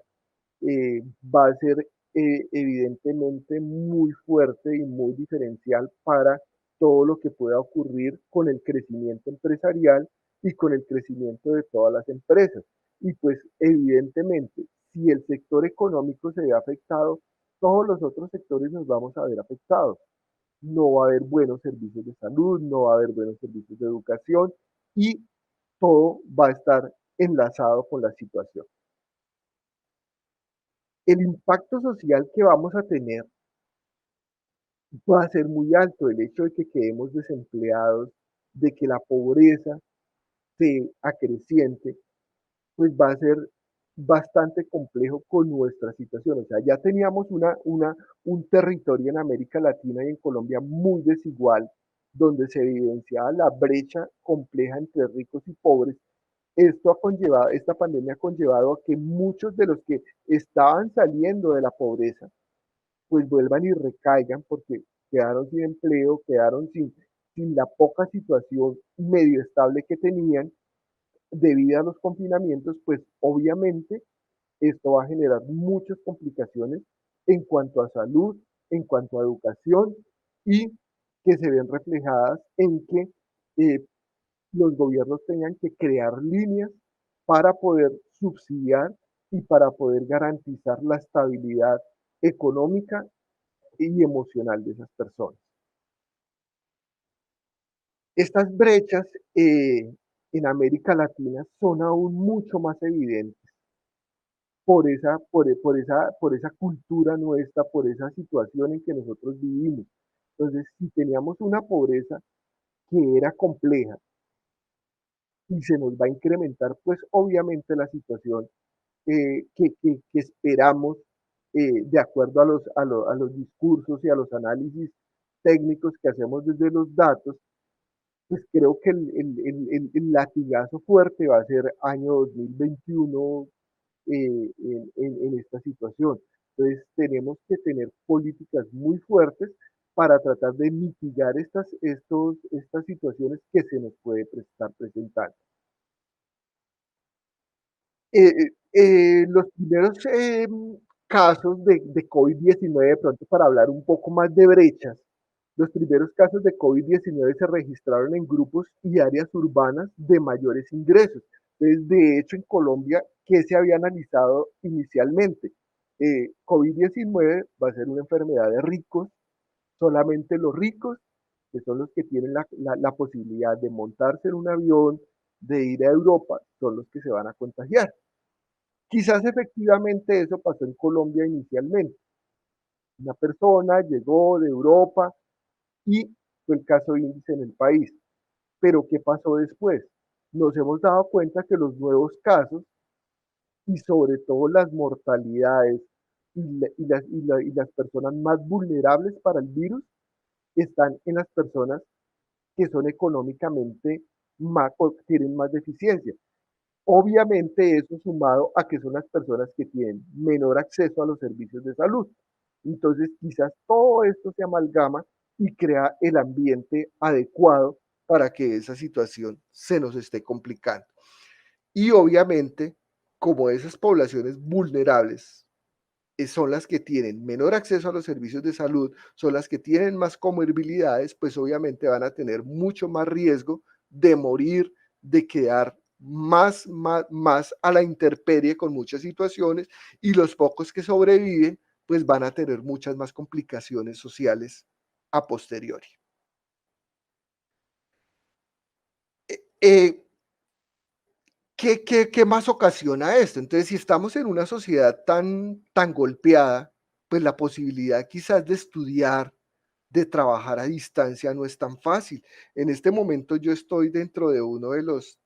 va a ser evidentemente muy fuerte y muy diferencial para todo lo que pueda ocurrir con el crecimiento empresarial y con el crecimiento de todas las empresas. Y pues evidentemente, si el sector económico se ve afectado, todos los otros sectores nos vamos a ver afectados. No va a haber buenos servicios de salud, no va a haber buenos servicios de educación y todo va a estar enlazado con la situación. El impacto social que vamos a tener va a ser muy alto. El hecho de que quedemos desempleados, de que la pobreza se acreciente, pues va a ser bastante complejo con nuestra situación. O sea, ya teníamos un territorio en América Latina y en Colombia muy desigual, donde se evidenciaba la brecha compleja entre ricos y pobres. Esta pandemia ha conllevado a que muchos de los que estaban saliendo de la pobreza, pues vuelvan y recaigan porque quedaron sin empleo, quedaron sin la poca situación medio estable que tenían debido a los confinamientos, pues obviamente esto va a generar muchas complicaciones en cuanto a salud, en cuanto a educación y que se ven reflejadas en que los gobiernos tengan que crear líneas para poder subsidiar y para poder garantizar la estabilidad económica y emocional de esas personas. Estas brechas en América Latina son aún mucho más evidentes por esa cultura nuestra, por esa situación en que nosotros vivimos. Entonces, si teníamos una pobreza que era compleja y se nos va a incrementar, pues obviamente la situación que esperamos, de acuerdo a los discursos y a los análisis técnicos que hacemos desde los datos, pues creo que el latigazo fuerte va a ser año 2021 en esta situación. Entonces tenemos que tener políticas muy fuertes para tratar de mitigar estas situaciones que se nos puede estar presentando. Los primeros casos de COVID-19, de pronto para hablar un poco más de brechas, los primeros casos de COVID-19 se registraron en grupos y áreas urbanas de mayores ingresos. Entonces, de hecho, en Colombia, ¿qué se había analizado inicialmente? COVID-19 va a ser una enfermedad de ricos, solamente los ricos, que son los que tienen la posibilidad de montarse en un avión, de ir a Europa, son los que se van a contagiar. Quizás efectivamente eso pasó en Colombia inicialmente. Una persona llegó de Europa y fue el caso índice en el país. Pero ¿qué pasó después? Nos hemos dado cuenta que los nuevos casos y sobre todo las mortalidades y las personas más vulnerables para el virus están en las personas que son económicamente más, tienen más deficiencia. Obviamente eso sumado a que son las personas que tienen menor acceso a los servicios de salud. Entonces quizás todo esto se amalgama y crea el ambiente adecuado para que esa situación se nos esté complicando. Y obviamente, como esas poblaciones vulnerables son las que tienen menor acceso a los servicios de salud, son las que tienen más comorbilidades, pues obviamente van a tener mucho más riesgo de morir, de quedar más a la intemperie con muchas situaciones, y los pocos que sobreviven, pues van a tener muchas más complicaciones sociales a posteriori. Eh, ¿Qué más ocasiona esto? Entonces, si estamos en una sociedad tan golpeada, pues la posibilidad quizás de estudiar, de trabajar a distancia no es tan fácil. En este momento yo estoy dentro de uno de los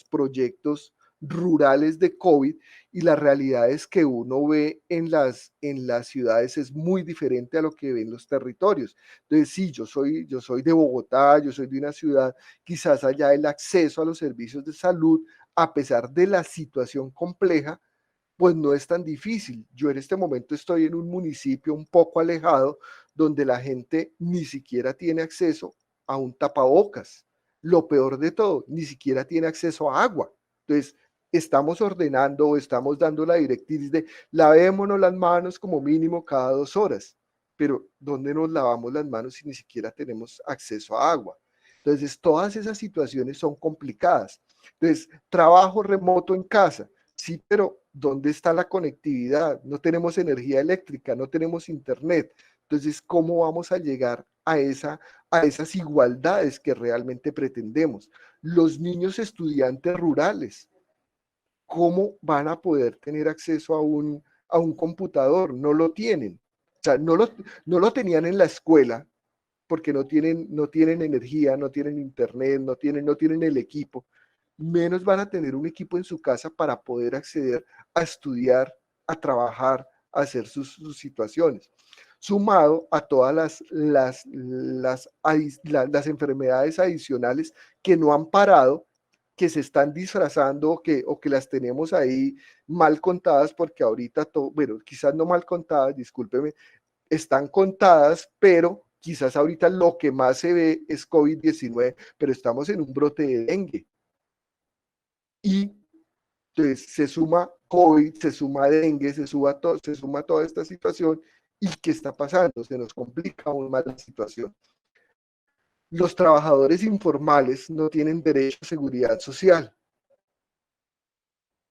proyectos rurales de COVID, y la realidad es que uno ve en las ciudades es muy diferente a lo que ve en los territorios. Entonces, sí, yo soy de Bogotá, yo soy de una ciudad, quizás allá el acceso a los servicios de salud, a pesar de la situación compleja, pues no es tan difícil. Yo en este momento estoy en un municipio un poco alejado, donde la gente ni siquiera tiene acceso a un tapabocas. Lo peor de todo, ni siquiera tiene acceso a agua. Entonces, estamos ordenando o estamos dando la directriz de lavémonos las manos como mínimo cada 2 horas. Pero ¿dónde nos lavamos las manos si ni siquiera tenemos acceso a agua? Entonces, todas esas situaciones son complicadas. Entonces, trabajo remoto en casa. Sí, pero ¿dónde está la conectividad? No tenemos energía eléctrica, no tenemos internet. Entonces, ¿cómo vamos a llegar a esas igualdades que realmente pretendemos? Los niños estudiantes rurales, ¿cómo van a poder tener acceso a un computador? No lo tienen. O sea, no lo tenían en la escuela porque no tienen energía, no tienen internet, no tienen el equipo. Menos van a tener un equipo en su casa para poder acceder a estudiar, a trabajar, a hacer sus situaciones. Sumado a todas las enfermedades adicionales que no han parado, que se están disfrazando, o que las tenemos ahí mal contadas, porque ahorita, bueno, quizás no mal contadas, discúlpeme, están contadas, pero quizás ahorita lo que más se ve es COVID-19, pero estamos en un brote de dengue. Y entonces se suma COVID, se suma dengue, se suma toda esta situación. ¿Y qué está pasando? Se nos complica aún más la situación. Los trabajadores informales no tienen derecho a seguridad social.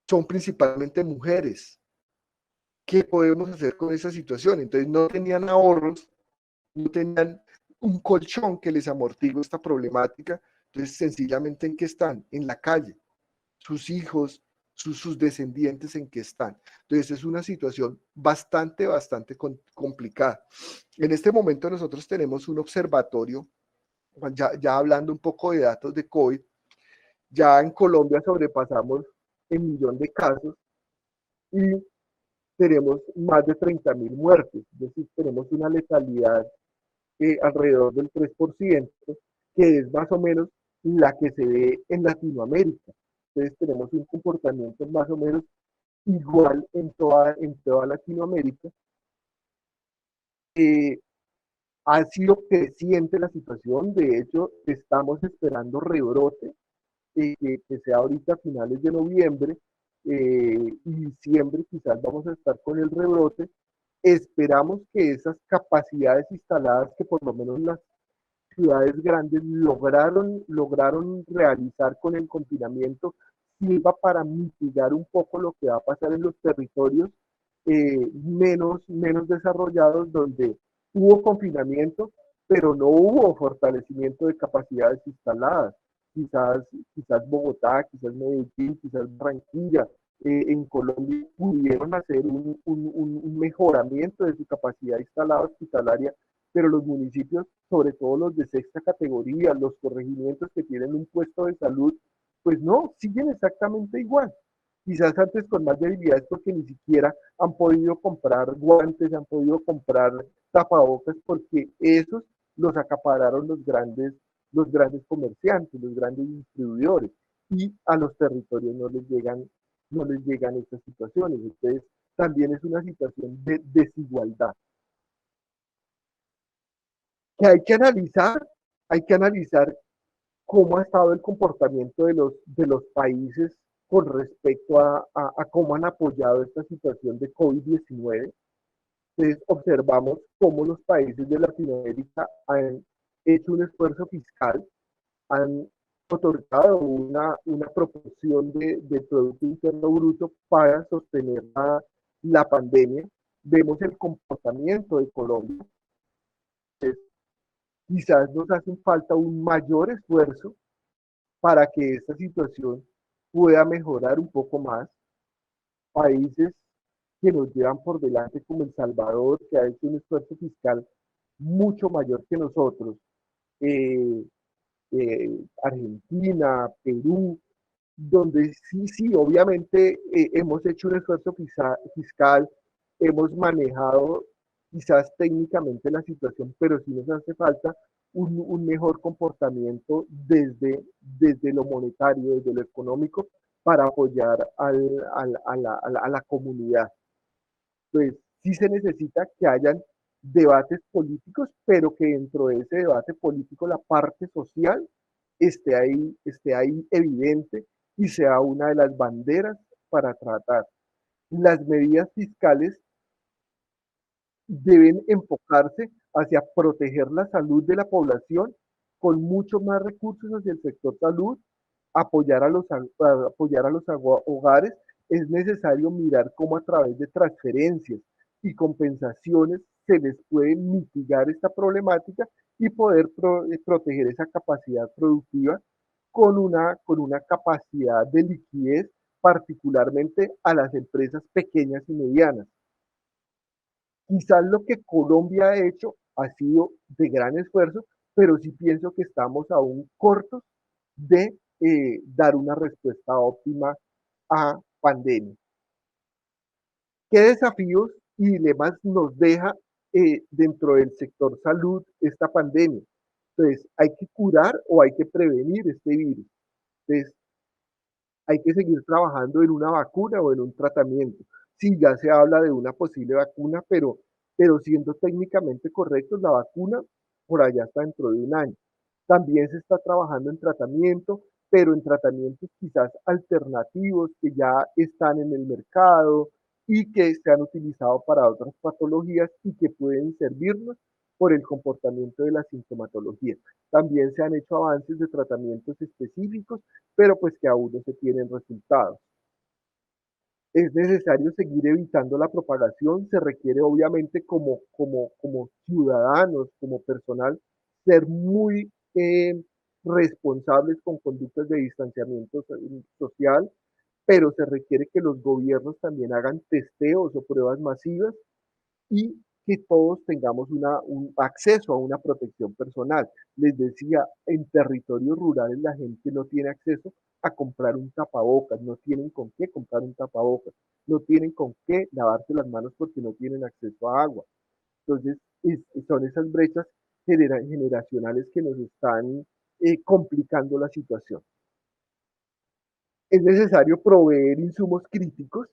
Son principalmente mujeres. ¿Qué podemos hacer con esa situación? Entonces no tenían ahorros, no tenían un colchón que les amortigue esta problemática. Entonces, sencillamente, ¿en qué están? En la calle. Sus hijos, sus descendientes, ¿en qué están? Entonces, es una situación bastante complicada. En este momento nosotros tenemos un observatorio, ya hablando un poco de datos de COVID. Ya en Colombia sobrepasamos el 1.000.000 de casos y tenemos más de 30.000 muertes, es decir, tenemos una letalidad alrededor del 3%, que es más o menos la que se ve en Latinoamérica. Entonces tenemos un comportamiento más o menos igual en toda Latinoamérica. Ha sido creciente la situación, de hecho estamos esperando rebrote, que sea ahorita a finales de noviembre y diciembre, quizás vamos a estar con el rebrote. Esperamos que esas capacidades instaladas, que por lo menos las ciudades grandes lograron realizar con el confinamiento, sirva para mitigar un poco lo que va a pasar en los territorios menos desarrollados, donde hubo confinamiento, pero no hubo fortalecimiento de capacidades instaladas. Quizás Bogotá, quizás Medellín, quizás Barranquilla, en Colombia pudieron hacer un mejoramiento de su capacidad instalada hospitalaria, pero los municipios, sobre todo los de sexta categoría, los corregimientos que tienen un puesto de salud, pues no, siguen exactamente igual. Quizás antes con más debilidades, porque ni siquiera han podido comprar guantes, han podido comprar tapabocas, porque esos los acapararon los grandes comerciantes, los grandes distribuidores, y a los territorios no les llegan estas situaciones. Entonces, también es una situación de desigualdad que hay que analizar cómo ha estado el comportamiento de los países con respecto a cómo han apoyado esta situación de COVID-19. Entonces observamos cómo los países de Latinoamérica han hecho un esfuerzo fiscal, han otorgado una proporción del Producto Interno Bruto para sostener la pandemia. Vemos el comportamiento de Colombia. Entonces, quizás nos hace falta un mayor esfuerzo para que esta situación pueda mejorar un poco más. Países que nos llevan por delante como El Salvador, que ha hecho un esfuerzo fiscal mucho mayor que nosotros, eh, Argentina, Perú, donde sí, obviamente hemos hecho un esfuerzo fiscal, hemos manejado quizás técnicamente la situación, pero sí nos hace falta un mejor comportamiento desde lo monetario, desde lo económico, para apoyar a la comunidad. Entonces, sí se necesita que hayan debates políticos, pero que dentro de ese debate político la parte social esté ahí evidente y sea una de las banderas para tratar. Las medidas fiscales deben enfocarse hacia proteger la salud de la población con mucho más recursos hacia el sector salud, apoyar a los hogares. Es necesario mirar cómo a través de transferencias y compensaciones se les puede mitigar esta problemática y poder proteger esa capacidad productiva con una capacidad de liquidez, particularmente a las empresas pequeñas y medianas. Quizás lo que Colombia ha hecho ha sido de gran esfuerzo, pero sí pienso que estamos aún cortos de dar una respuesta óptima a pandemia. ¿Qué desafíos y dilemas nos deja dentro del sector salud esta pandemia? Entonces, ¿hay que curar o hay que prevenir este virus? Entonces, hay que seguir trabajando en una vacuna o en un tratamiento. Sí, ya se habla de una posible vacuna, pero siendo técnicamente correctos, la vacuna por allá está dentro de un año. También se está trabajando en tratamiento, pero en tratamientos quizás alternativos que ya están en el mercado y que se han utilizado para otras patologías y que pueden servirnos por el comportamiento de la sintomatología. También se han hecho avances de tratamientos específicos, pero pues que aún no se tienen resultados. Es necesario seguir evitando la propagación, se requiere obviamente como ciudadanos, como personal, ser muy responsables con conductas de distanciamiento social, pero se requiere que los gobiernos también hagan testeos o pruebas masivas y que todos tengamos un acceso a una protección personal. Les decía, en territorios rurales la gente no tiene acceso a comprar un tapabocas, no tienen con qué comprar un tapabocas, no tienen con qué lavarse las manos porque no tienen acceso a agua. Entonces, son esas brechas generacionales que nos están complicando la situación. Es necesario proveer insumos críticos,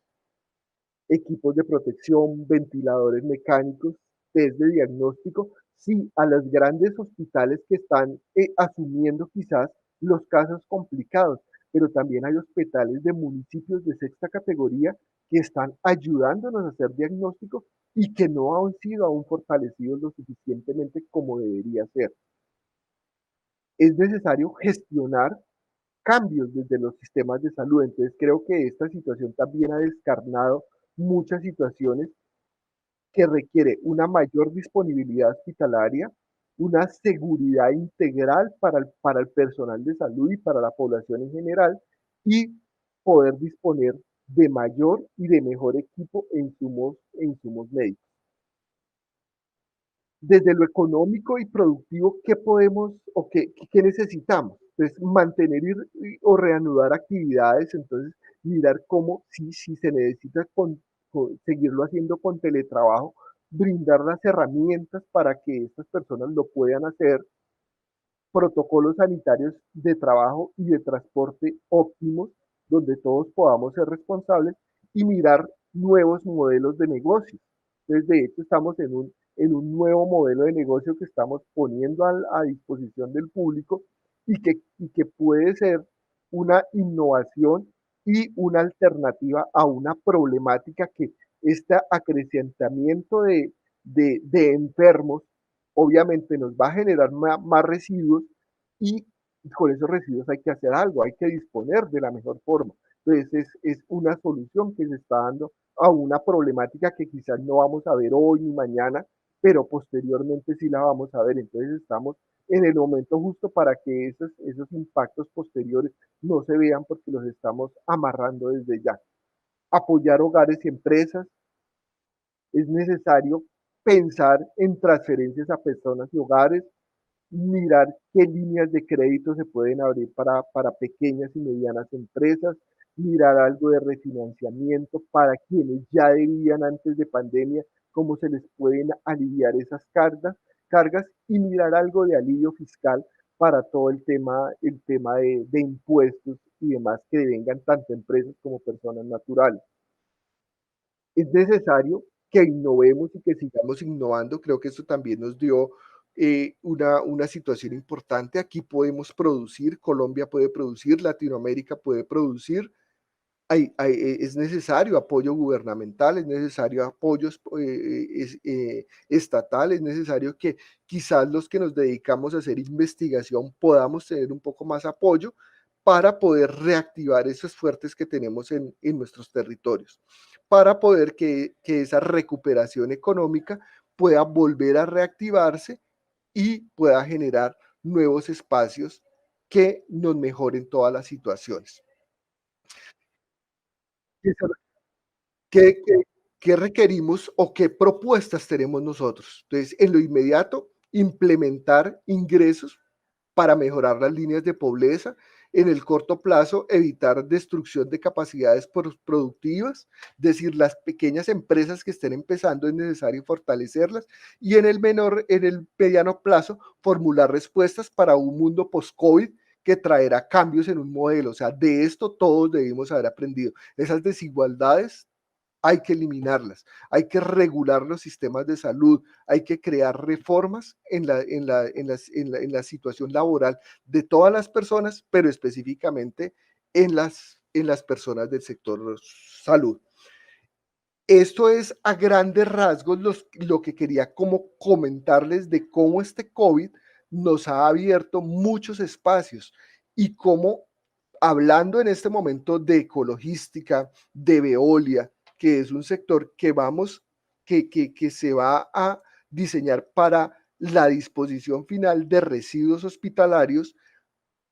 equipos de protección, ventiladores mecánicos, test de diagnóstico, sí, a los grandes hospitales que están asumiendo quizás los casos complicados, pero también hay hospitales de municipios de sexta categoría que están ayudándonos a hacer diagnóstico y que no han sido aún fortalecidos lo suficientemente como debería ser. Es necesario gestionar cambios desde los sistemas de salud. Entonces creo que esta situación también ha descarnado muchas situaciones que requiere una mayor disponibilidad hospitalaria, una seguridad integral para el personal de salud y para la población en general, y poder disponer de mayor y de mejor equipo e insumos médicos. Desde lo económico y productivo, ¿qué podemos o qué necesitamos? Entonces, mantener o reanudar actividades, entonces mirar cómo, si se necesita seguirlo haciendo con teletrabajo, brindar las herramientas para que estas personas lo puedan hacer, protocolos sanitarios de trabajo y de transporte óptimos, donde todos podamos ser responsables y mirar nuevos modelos de negocios. Entonces, de hecho, estamos en un nuevo modelo de negocio que estamos poniendo a disposición del público que puede ser una innovación y una alternativa a una problemática que este acrecentamiento de enfermos obviamente nos va a generar más residuos y con esos residuos hay que hacer algo, hay que disponer de la mejor forma. Entonces es una solución que se está dando a una problemática que quizás no vamos a ver hoy ni mañana, pero posteriormente sí la vamos a ver. Entonces estamos en el momento justo para que esos impactos posteriores no se vean porque los estamos amarrando desde ya. Apoyar hogares y empresas. Es necesario pensar en transferencias a personas y hogares, mirar qué líneas de crédito se pueden abrir para pequeñas y medianas empresas, mirar algo de refinanciamiento para quienes ya debían antes de pandemia, cómo se les pueden aliviar esas cargas y mirar algo de alivio fiscal para todo el tema de impuestos y demás que vengan tanto empresas como personas naturales. Es necesario que innovemos y que sigamos innovando. Creo que esto también nos dio una situación importante. Aquí podemos producir, Colombia puede producir, Latinoamérica puede producir. Es necesario apoyo gubernamental, es necesario apoyos estatales, es necesario que quizás los que nos dedicamos a hacer investigación podamos tener un poco más apoyo para poder reactivar esos fuertes que tenemos en nuestros territorios, para poder que esa recuperación económica pueda volver a reactivarse y pueda generar nuevos espacios que nos mejoren todas las situaciones. ¿Qué requerimos o qué propuestas tenemos nosotros? Entonces, en lo inmediato, implementar ingresos para mejorar las líneas de pobreza. En el corto plazo, evitar destrucción de capacidades productivas, es decir, las pequeñas empresas que estén empezando es necesario fortalecerlas, y en el mediano plazo, formular respuestas para un mundo post-COVID que traerá cambios en un modelo. O sea, de esto todos debimos haber aprendido. Esas desigualdades hay que eliminarlas, hay que regular los sistemas de salud, hay que crear reformas en la situación laboral de todas las personas, pero específicamente en las personas del sector salud. Esto es a grandes rasgos lo que quería como comentarles de cómo este COVID nos ha abierto muchos espacios y cómo, hablando en este momento de ecologística, de Veolia, que es un sector que se va a diseñar para la disposición final de residuos hospitalarios,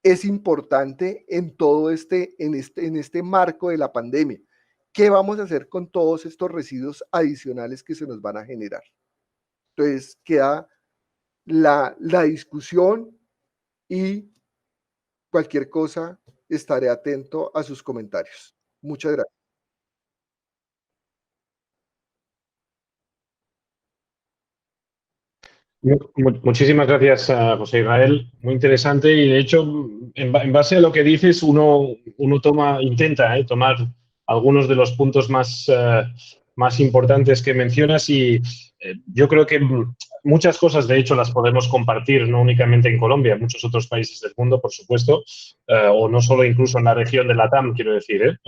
es importante en todo en este marco de la pandemia. ¿Qué vamos a hacer con todos estos residuos adicionales que se nos van a generar? Entonces queda la discusión y cualquier cosa estaré atento a sus comentarios. Muchas gracias. Muchísimas gracias, José Israel. Muy interesante y, de hecho, en base a lo que dices, uno intenta tomar algunos de los puntos más importantes que mencionas y yo creo que muchas cosas, de hecho, las podemos compartir no únicamente en Colombia, en muchos otros países del mundo, por supuesto, o no solo incluso en la región de LATAM, quiero decir.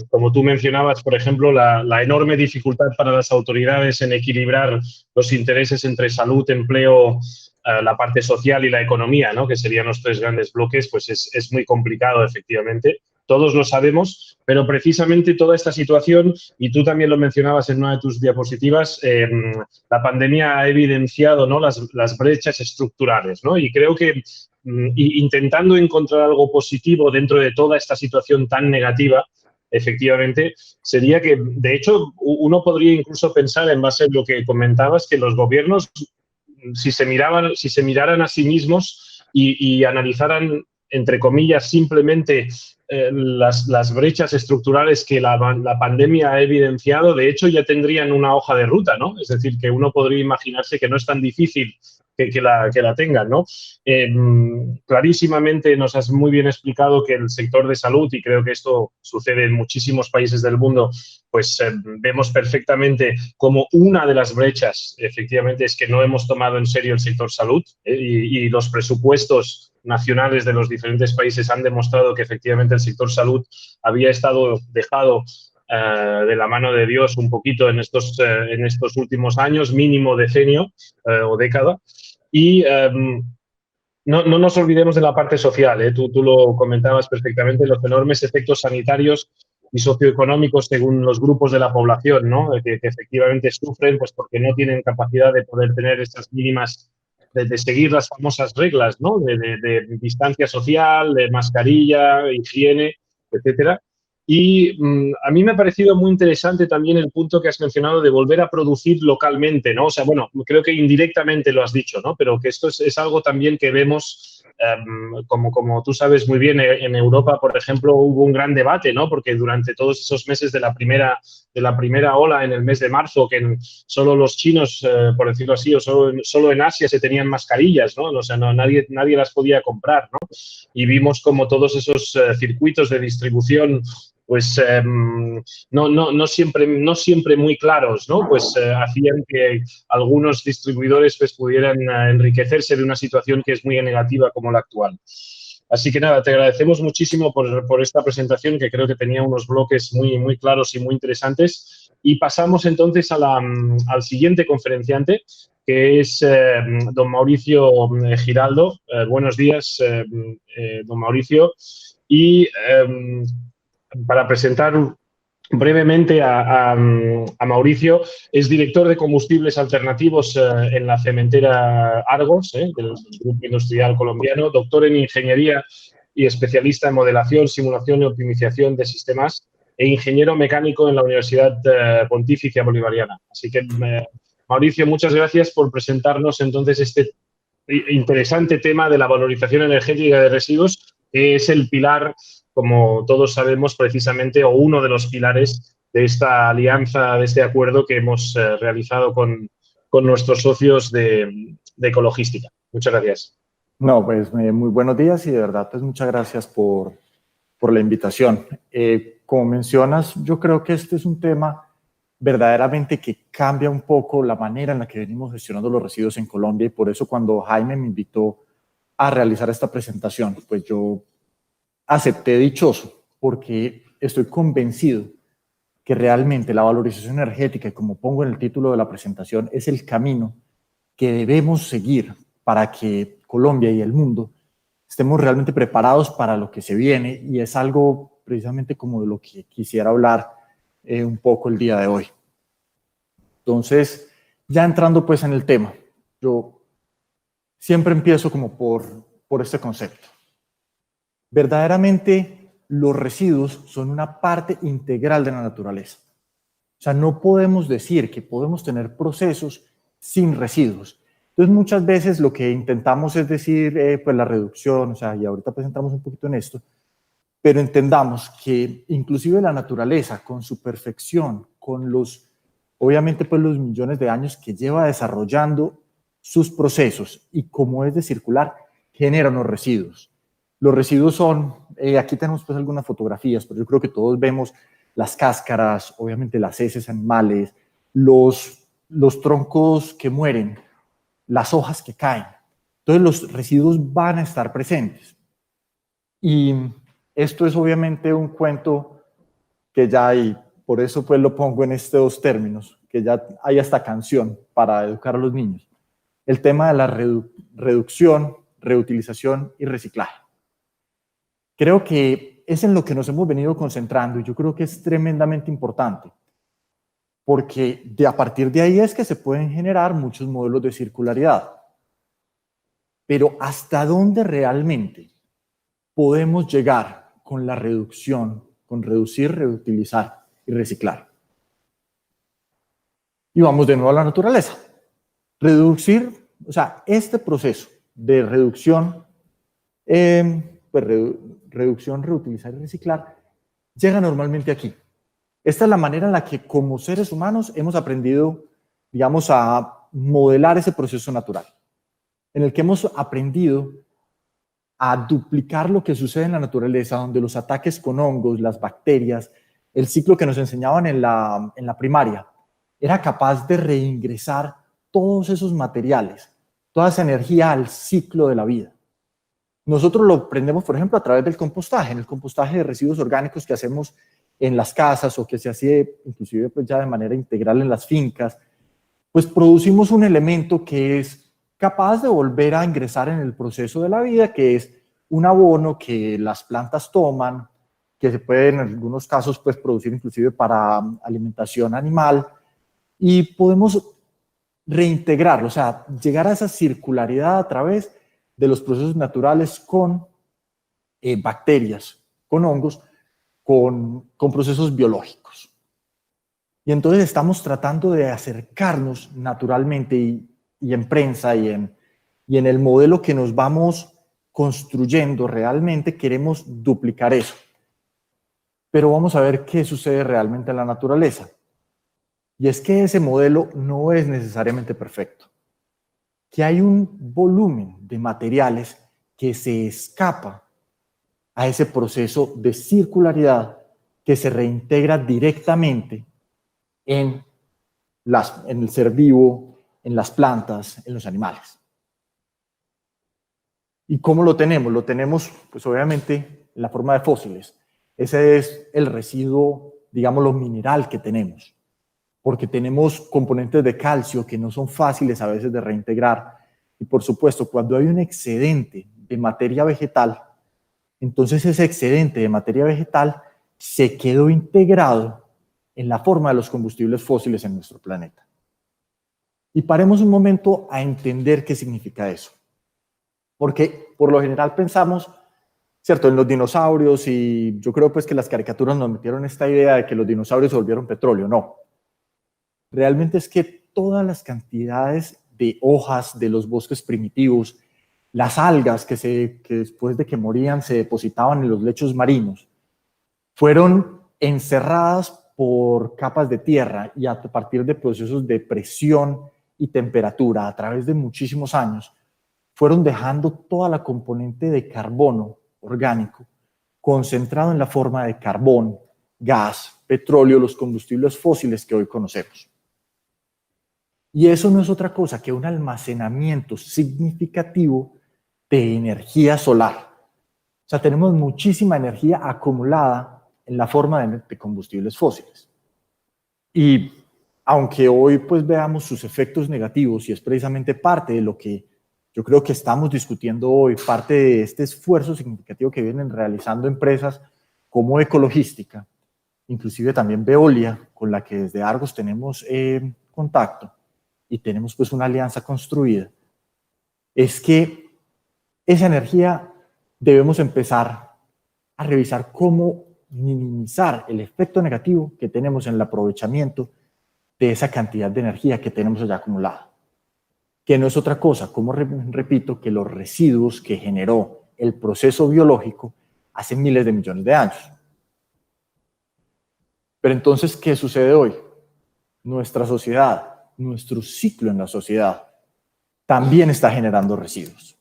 Como tú mencionabas, por ejemplo, la enorme dificultad para las autoridades en equilibrar los intereses entre salud, empleo, la parte social y la economía, ¿no? Que serían los tres grandes bloques, pues es muy complicado, efectivamente. Todos lo sabemos, pero precisamente toda esta situación, y tú también lo mencionabas en una de tus diapositivas, la pandemia ha evidenciado, ¿no?, las brechas estructurales, ¿no? Y creo que intentando encontrar algo positivo dentro de toda esta situación tan negativa, efectivamente, sería que, de hecho, uno podría incluso pensar, en base a lo que comentabas, que los gobiernos, si se miraran a sí mismos y analizaran entre comillas, simplemente las brechas estructurales que la pandemia ha evidenciado, de hecho ya tendrían una hoja de ruta, ¿no? Es decir, que uno podría imaginarse que no es tan difícil que la tengan, ¿no? Clarísimamente nos has muy bien explicado que el sector de salud, y creo que esto sucede en muchísimos países del mundo, pues vemos perfectamente como una de las brechas, efectivamente, es que no hemos tomado en serio el sector salud, y los presupuestos nacionales de los diferentes países han demostrado que efectivamente el sector salud había estado dejado de la mano de Dios un poquito en estos últimos años, mínimo decenio o década. Y no nos olvidemos de la parte social, tú lo comentabas perfectamente, los enormes efectos sanitarios y socioeconómicos según los grupos de la población, ¿no? Que efectivamente sufren pues porque no tienen capacidad de poder tener estas mínimas, de seguir las famosas reglas, ¿no? De distancia social, de mascarilla, higiene, etcétera. Y a mí me ha parecido muy interesante también el punto que has mencionado de volver a producir localmente, ¿no? O sea, bueno, creo que indirectamente lo has dicho, ¿no? Pero que esto es algo también que vemos, como tú sabes muy bien, en Europa, por ejemplo, hubo un gran debate, ¿no? Porque durante todos esos meses de la primera ola, en el mes de marzo, que solo los chinos, por decirlo así, o solo en Asia se tenían mascarillas, ¿no? O sea, nadie las podía comprar, ¿no? Y vimos como todos esos circuitos de distribución pues no siempre muy claros, ¿no? Pues hacían que algunos distribuidores pues pudieran enriquecerse de una situación que es muy negativa como la actual. Así que nada, te agradecemos muchísimo por esta presentación, que creo que tenía unos bloques muy claros y muy interesantes. Y pasamos entonces al siguiente conferenciante, que es don Mauricio Giraldo. Buenos días, don Mauricio. Y para presentar brevemente a Mauricio, es director de combustibles alternativos en la cementera Argos, del Grupo Industrial Colombiano, doctor en ingeniería y especialista en modelación, simulación y optimización de sistemas, e ingeniero mecánico en la Universidad Pontificia Bolivariana. Así que, Mauricio, muchas gracias por presentarnos entonces este interesante tema de la valorización energética de residuos, que es el pilar, como todos sabemos, precisamente, o uno de los pilares de esta alianza, de este acuerdo que hemos realizado con nuestros socios de Ecologística. Muchas gracias. No, pues muy buenos días y de verdad, pues muchas gracias por la invitación. Como mencionas, yo creo que este es un tema verdaderamente que cambia un poco la manera en la que venimos gestionando los residuos en Colombia, y por eso cuando Jaime me invitó a realizar esta presentación, pues yo acepté dichoso, porque estoy convencido que realmente la valorización energética, como pongo en el título de la presentación, es el camino que debemos seguir para que Colombia y el mundo estemos realmente preparados para lo que se viene, y es algo precisamente como de lo que quisiera hablar un poco el día de hoy. Entonces, ya entrando pues en el tema, yo siempre empiezo como por este concepto. Verdaderamente, los residuos son una parte integral de la naturaleza. O sea, no podemos decir que podemos tener procesos sin residuos. Entonces, muchas veces lo que intentamos es decir, pues la reducción, o sea, y ahorita pues entramos un poquito en esto, pero entendamos que inclusive la naturaleza, con su perfección, con obviamente pues los millones de años que lleva desarrollando sus procesos, y como es de circular, genera unos residuos. Los residuos son, aquí tenemos pues algunas fotografías, pero yo creo que todos vemos las cáscaras, obviamente las heces animales, los troncos que mueren, las hojas que caen. Entonces los residuos van a estar presentes. Y esto es obviamente un cuento que ya hay, por eso pues lo pongo en estos términos, que ya hay hasta canción para educar a los niños. El tema de la reducción, reutilización y reciclaje. Creo que es en lo que nos hemos venido concentrando, y yo creo que es tremendamente importante, porque a partir de ahí es que se pueden generar muchos modelos de circularidad. Pero ¿hasta dónde realmente podemos llegar con la reducción, con reducir, reutilizar y reciclar? Y vamos de nuevo a la naturaleza. Reducir, o sea, este proceso de reducción, pues reducción, reutilizar y reciclar, llega normalmente aquí. Esta es la manera en la que como seres humanos hemos aprendido, digamos, a modelar ese proceso natural, en el que hemos aprendido a duplicar lo que sucede en la naturaleza, donde los ataques con hongos, las bacterias, el ciclo que nos enseñaban en la primaria, era capaz de reingresar todos esos materiales, toda esa energía al ciclo de la vida. Nosotros lo aprendemos, por ejemplo, a través del compostaje, en el compostaje de residuos orgánicos que hacemos en las casas o que se hace inclusive pues ya de manera integral en las fincas, pues producimos un elemento que es capaz de volver a ingresar en el proceso de la vida, que es un abono que las plantas toman, que se puede en algunos casos pues producir inclusive para alimentación animal, y podemos reintegrarlo, o sea, llegar a esa circularidad a través de los procesos naturales con bacterias, con hongos, con procesos biológicos. Y entonces estamos tratando de acercarnos naturalmente y en prensa y en el modelo que nos vamos construyendo realmente, queremos duplicar eso. Pero vamos a ver qué sucede realmente en la naturaleza. Y es que ese modelo no es necesariamente perfecto. Que hay un volumen de materiales que se escapa a ese proceso de circularidad que se reintegra directamente en el ser vivo, en las plantas, en los animales. ¿Y cómo lo tenemos? Lo tenemos, pues obviamente, en la forma de fósiles. Ese es el residuo, digamos, lo mineral que tenemos, porque tenemos componentes de calcio que no son fáciles a veces de reintegrar. Y por supuesto, cuando hay un excedente de materia vegetal, entonces ese excedente de materia vegetal se quedó integrado en la forma de los combustibles fósiles en nuestro planeta. Y paremos un momento a entender qué significa eso. Porque por lo general pensamos, ¿cierto?, en los dinosaurios, y yo creo pues que las caricaturas nos metieron esta idea de que los dinosaurios se volvieron petróleo. No. Realmente es que todas las cantidades de hojas de los bosques primitivos, las algas que después de que morían se depositaban en los lechos marinos, fueron encerradas por capas de tierra y a partir de procesos de presión y temperatura a través de muchísimos años, fueron dejando toda la componente de carbono orgánico concentrado en la forma de carbón, gas, petróleo, los combustibles fósiles que hoy conocemos. Y eso no es otra cosa que un almacenamiento significativo de energía solar. O sea, tenemos muchísima energía acumulada en la forma de combustibles fósiles. Y aunque hoy pues veamos sus efectos negativos, y es precisamente parte de lo que yo creo que estamos discutiendo hoy, parte de este esfuerzo significativo que vienen realizando empresas como Ecologística, inclusive también Veolia, con la que desde Argos tenemos contacto y tenemos pues una alianza construida, es que esa energía debemos empezar a revisar cómo minimizar el efecto negativo que tenemos en el aprovechamiento de esa cantidad de energía que tenemos allá acumulada, que no es otra cosa, como repito, que los residuos que generó el proceso biológico hace miles de millones de años. Pero entonces, ¿qué sucede hoy? Nuestra sociedad, nuestro ciclo en la sociedad, también está generando residuos.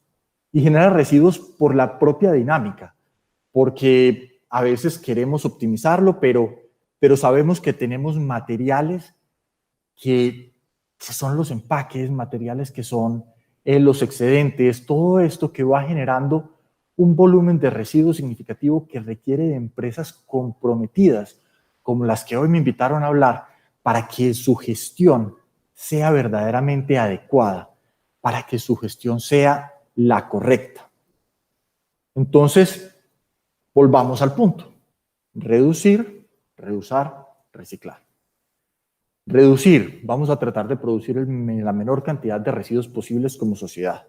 Y genera residuos por la propia dinámica, porque a veces queremos optimizarlo, pero sabemos que tenemos materiales que son los empaques, materiales que son los excedentes, todo esto que va generando un volumen de residuos significativo que requiere de empresas comprometidas, como las que hoy me invitaron a hablar, para que su gestión sea verdaderamente adecuada, para que su gestión sea la correcta. Entonces, volvamos al punto. Reducir, reusar, reciclar. Reducir, vamos a tratar de producir la menor cantidad de residuos posibles como sociedad.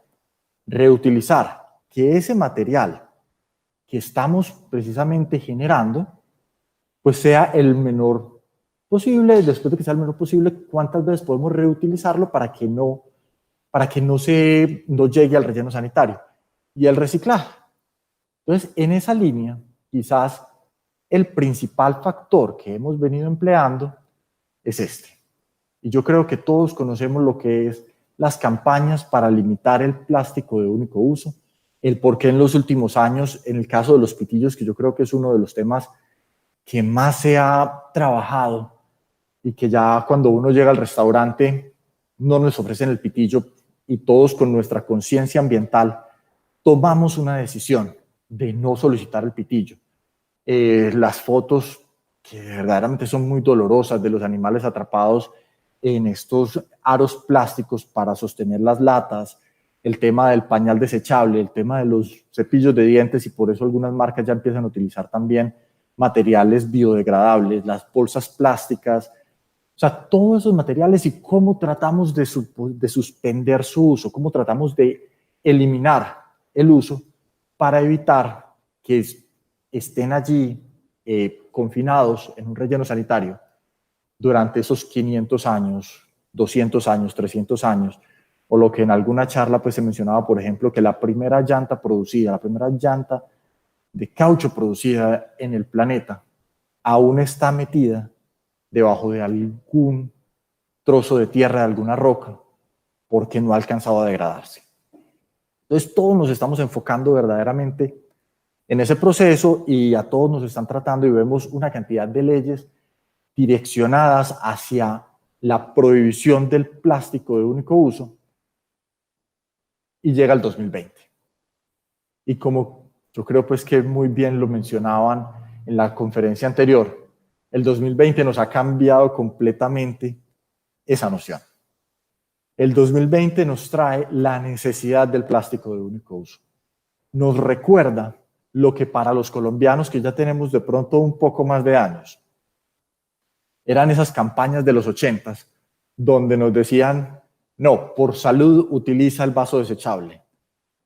Reutilizar, que ese material que estamos precisamente generando, pues sea el menor posible. Después de que sea el menor posible, ¿cuántas veces podemos reutilizarlo para que no llegue al relleno sanitario? Y el reciclaje. Entonces, en esa línea, quizás el principal factor que hemos venido empleando es este. Y yo creo que todos conocemos lo que es las campañas para limitar el plástico de único uso, el por qué en los últimos años, en el caso de los pitillos, que yo creo que es uno de los temas que más se ha trabajado y que ya cuando uno llega al restaurante no nos ofrecen el pitillo y todos con nuestra conciencia ambiental tomamos una decisión de no solicitar el pitillo. Las fotos que verdaderamente son muy dolorosas de los animales atrapados en estos aros plásticos para sostener las latas, el tema del pañal desechable, el tema de los cepillos de dientes, y por eso algunas marcas ya empiezan a utilizar también materiales biodegradables, las bolsas plásticas, o sea, todos esos materiales y cómo tratamos de suspender su uso, cómo tratamos de eliminar el uso para evitar que estén allí confinados en un relleno sanitario durante esos 500 años, 200 años, 300 años, o lo que en alguna charla pues se mencionaba, por ejemplo, que la primera llanta de caucho producida en el planeta aún está metida debajo de algún trozo de tierra, de alguna roca, porque no ha alcanzado a degradarse. Entonces todos nos estamos enfocando verdaderamente en ese proceso y a todos nos están tratando y vemos una cantidad de leyes direccionadas hacia la prohibición del plástico de único uso y llega el 2020. Y como yo creo pues que muy bien lo mencionaban en la conferencia anterior, el 2020 nos ha cambiado completamente esa noción. El 2020 nos trae la necesidad del plástico de único uso. Nos recuerda lo que para los colombianos que ya tenemos de pronto un poco más de años, eran esas campañas de los 80s donde nos decían, no, por salud utiliza el vaso desechable.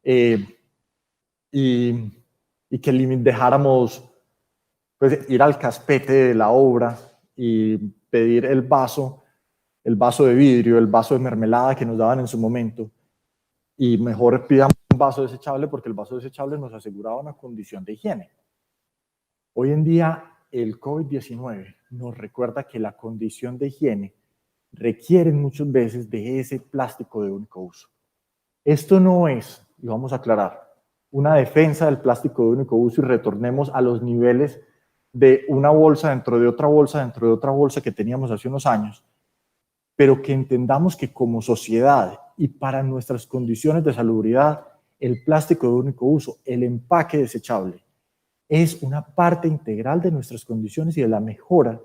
Y que dejáramos pues, ir al caspete de la obra y pedir el vaso de vidrio, el vaso de mermelada que nos daban en su momento, y mejor pidamos un vaso desechable porque el vaso desechable nos aseguraba una condición de higiene. Hoy en día el COVID-19 nos recuerda que la condición de higiene requiere muchas veces de ese plástico de único uso. Esto no es, y vamos a aclarar, una defensa del plástico de único uso y retornemos a los niveles de una bolsa dentro de otra bolsa dentro de otra bolsa que teníamos hace unos años, pero que entendamos que como sociedad y para nuestras condiciones de salubridad, el plástico de único uso, el empaque desechable, es una parte integral de nuestras condiciones y de la mejora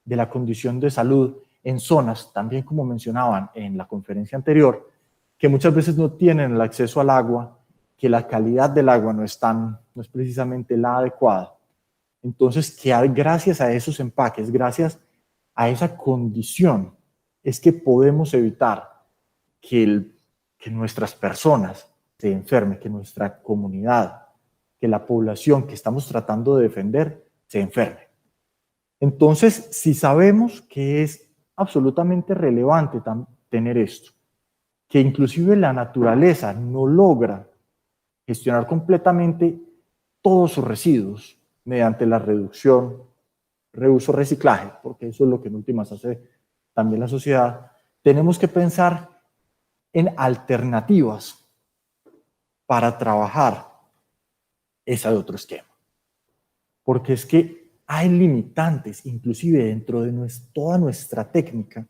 de la condición de salud en zonas, también como mencionaban en la conferencia anterior, que muchas veces no tienen el acceso al agua, que la calidad del agua no es precisamente la adecuada. Entonces, que gracias a esos empaques, gracias a esa condición, es que podemos evitar que nuestras personas se enfermen, que nuestra comunidad, que la población que estamos tratando de defender se enferme. Entonces, si sabemos que es absolutamente relevante tener esto, que inclusive la naturaleza no logra gestionar completamente todos sus residuos mediante la reducción, reuso, reciclaje, porque eso es lo que en últimas hace también la sociedad, tenemos que pensar en alternativas para trabajar ese otro esquema. Porque es que hay limitantes, inclusive dentro de toda nuestra técnica,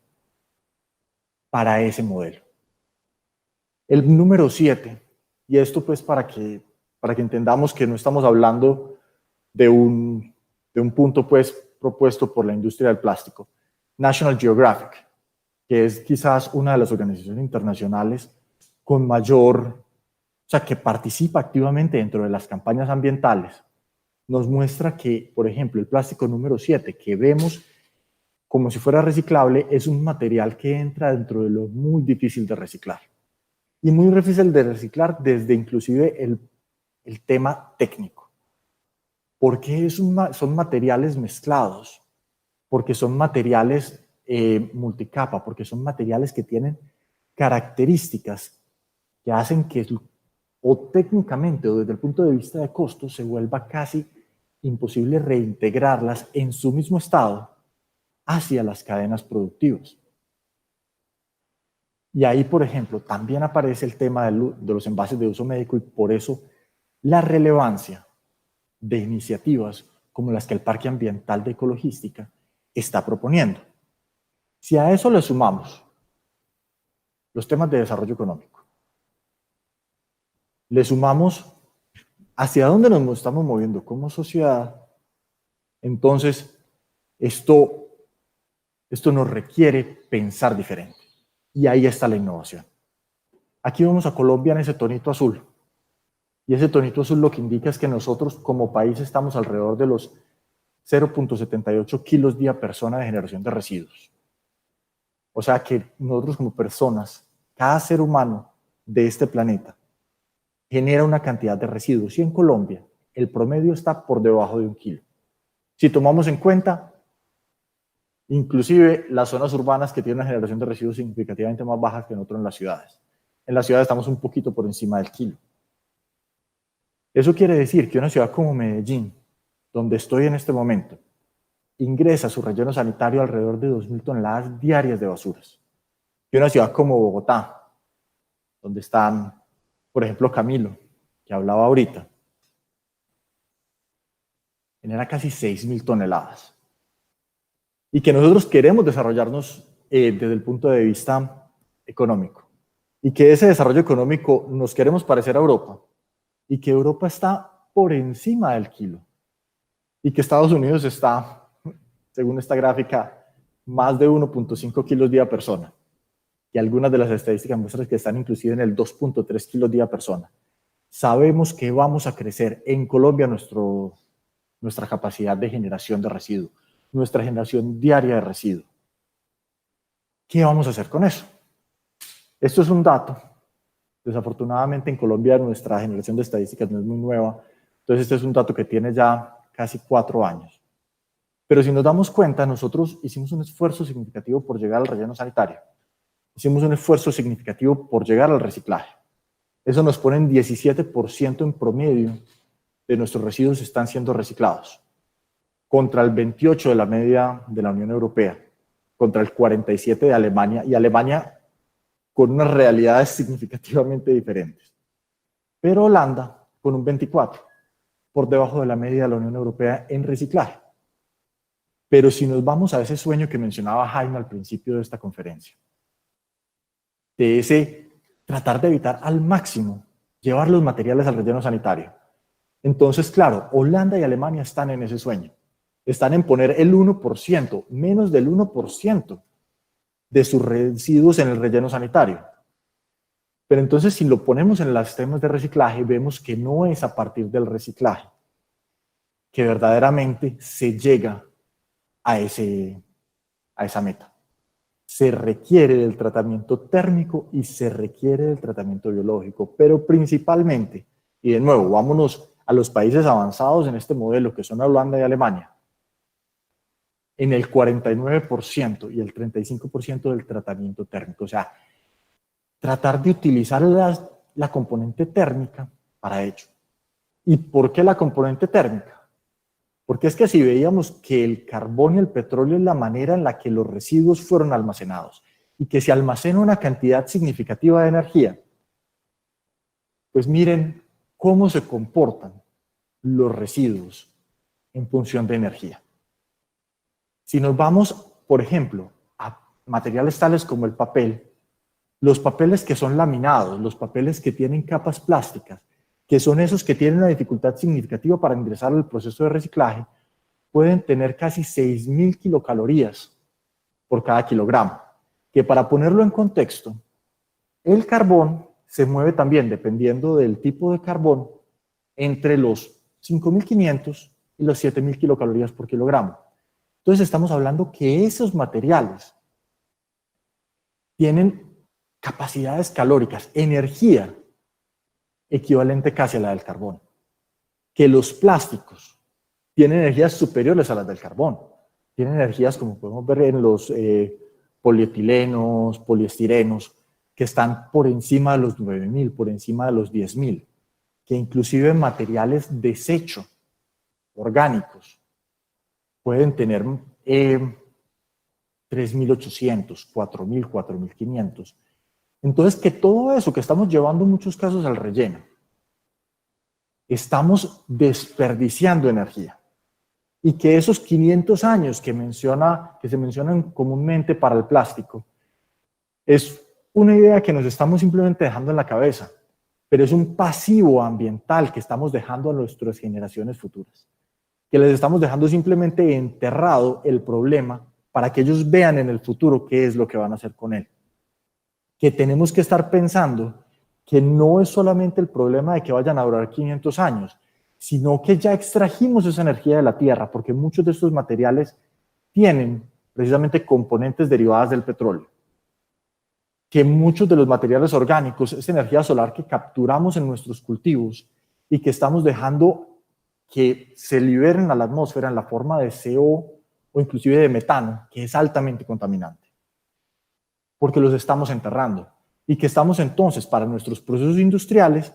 para ese modelo. El número 7, y esto pues para que entendamos que no estamos hablando de un punto pues propuesto por la industria del plástico. National Geographic, que es quizás una de las organizaciones internacionales con mayor, que participa activamente dentro de las campañas ambientales, nos muestra que, por ejemplo, el plástico número 7, que vemos como si fuera reciclable, es un material que entra dentro de lo muy difícil de reciclar. Y muy difícil de reciclar desde inclusive el tema técnico. Porque son materiales mezclados, porque son materiales multicapa, porque son materiales que tienen características que hacen que o técnicamente o desde el punto de vista de costos se vuelva casi imposible reintegrarlas en su mismo estado hacia las cadenas productivas. Y ahí, por ejemplo, también aparece el tema de los envases de uso médico y por eso la relevancia de iniciativas como las que el Parque Ambiental de Ecologística está proponiendo. Si a eso le sumamos los temas de desarrollo económico, le sumamos hacia dónde nos estamos moviendo como sociedad, entonces esto nos requiere pensar diferente. Y ahí está la innovación. Aquí vemos a Colombia en ese tonito azul. Y ese tonito azul lo que indica es que nosotros como país estamos alrededor de los 0.78 kilos día persona de generación de residuos. O sea que nosotros como personas, cada ser humano de este planeta genera una cantidad de residuos. Y en Colombia el promedio está por debajo de 1 kilo. Si tomamos en cuenta inclusive las zonas urbanas que tienen una generación de residuos significativamente más baja que nosotros en las ciudades. En las ciudades estamos un poquito por encima del kilo. Eso quiere decir que una ciudad como Medellín, donde estoy en este momento, ingresa a su relleno sanitario alrededor de 2.000 toneladas diarias de basuras. Y una ciudad como Bogotá, donde están, por ejemplo, Camilo, que hablaba ahorita, genera casi 6.000 toneladas. Y que nosotros queremos desarrollarnos desde el punto de vista económico. Y que ese desarrollo económico nos queremos parecer a Europa. Y que Europa está por encima del kilo. Y que Estados Unidos está, según esta gráfica, más de 1.5 kilos día persona. Y algunas de las estadísticas muestran que están inclusive en el 2.3 kilos día persona. Sabemos que vamos a crecer en Colombia nuestra capacidad de generación de residuos, nuestra generación diaria de residuos. ¿Qué vamos a hacer con eso? Esto es un dato. Desafortunadamente en Colombia nuestra generación de estadísticas no es muy nueva, entonces este es un dato que tiene ya casi 4 años. Pero si nos damos cuenta, nosotros hicimos un esfuerzo significativo por llegar al relleno sanitario. Hicimos un esfuerzo significativo por llegar al reciclaje. Eso nos pone en 17% en promedio de nuestros residuos están siendo reciclados, contra el 28% de la media de la Unión Europea, contra el 47% de Alemania, y Alemania con unas realidades significativamente diferentes. Pero Holanda con un 24%, por debajo de la media de la Unión Europea en reciclaje. Pero si nos vamos a ese sueño que mencionaba Jaime al principio de esta conferencia, de ese tratar de evitar al máximo llevar los materiales al relleno sanitario, entonces, claro, Holanda y Alemania están en ese sueño. Están en poner el 1%, menos del 1% de sus residuos en el relleno sanitario. Pero entonces, si lo ponemos en los temas de reciclaje, vemos que no es a partir del reciclaje que verdaderamente se llega a esa meta. Se requiere del tratamiento térmico y se requiere del tratamiento biológico, pero principalmente, y de nuevo, vámonos a los países avanzados en este modelo, que son Holanda y Alemania, en el 49% y el 35% del tratamiento térmico. O sea, tratar de utilizar la componente térmica para ello. ¿Y por qué la componente térmica? Porque es que si veíamos que el carbón y el petróleo es la manera en la que los residuos fueron almacenados y que se almacena una cantidad significativa de energía, pues miren cómo se comportan los residuos en función de energía. Si nos vamos, por ejemplo, a materiales tales como el papel, los papeles que son laminados, los papeles que tienen capas plásticas, que son esos que tienen una dificultad significativa para ingresar al proceso de reciclaje, pueden tener casi 6.000 kilocalorías por cada kilogramo, que para ponerlo en contexto, el carbón se mueve también, dependiendo del tipo de carbón, entre los 5.500 y los 7.000 kilocalorías por kilogramo. Entonces estamos hablando que esos materiales tienen capacidades calóricas, energía equivalente casi a la del carbón. Que los plásticos tienen energías superiores a las del carbón. Tienen energías, como podemos ver en los polietilenos, poliestirenos, que están por encima de los 9.000, por encima de los 10.000. que inclusive materiales desecho orgánicos pueden tener 3.800, 4.000, 4.500. Entonces, que todo eso que estamos llevando en muchos casos al relleno, estamos desperdiciando energía. Y que esos 500 años que se mencionan comúnmente para el plástico, es una idea que nos estamos simplemente dejando en la cabeza, pero es un pasivo ambiental que estamos dejando a nuestras generaciones futuras, que les estamos dejando simplemente enterrado el problema para que ellos vean en el futuro qué es lo que van a hacer con él. Que tenemos que estar pensando que no es solamente el problema de que vayan a durar 500 años, sino que ya extrajimos esa energía de la tierra, porque muchos de estos materiales tienen precisamente componentes derivadas del petróleo. Que muchos de los materiales orgánicos es energía solar que capturamos en nuestros cultivos y que estamos dejando que se liberen a la atmósfera en la forma de CO o inclusive de metano, que es altamente contaminante, porque los estamos enterrando y que estamos entonces para nuestros procesos industriales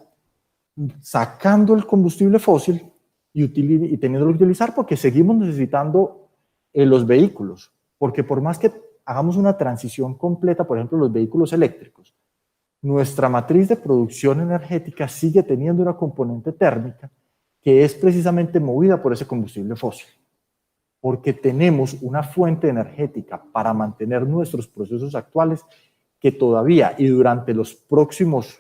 sacando el combustible fósil y teniéndolo que utilizar porque seguimos necesitando los vehículos, porque por más que hagamos una transición completa, por ejemplo, los vehículos eléctricos, nuestra matriz de producción energética sigue teniendo una componente térmica que es precisamente movida por ese combustible fósil, porque tenemos una fuente energética para mantener nuestros procesos actuales que todavía y durante los próximos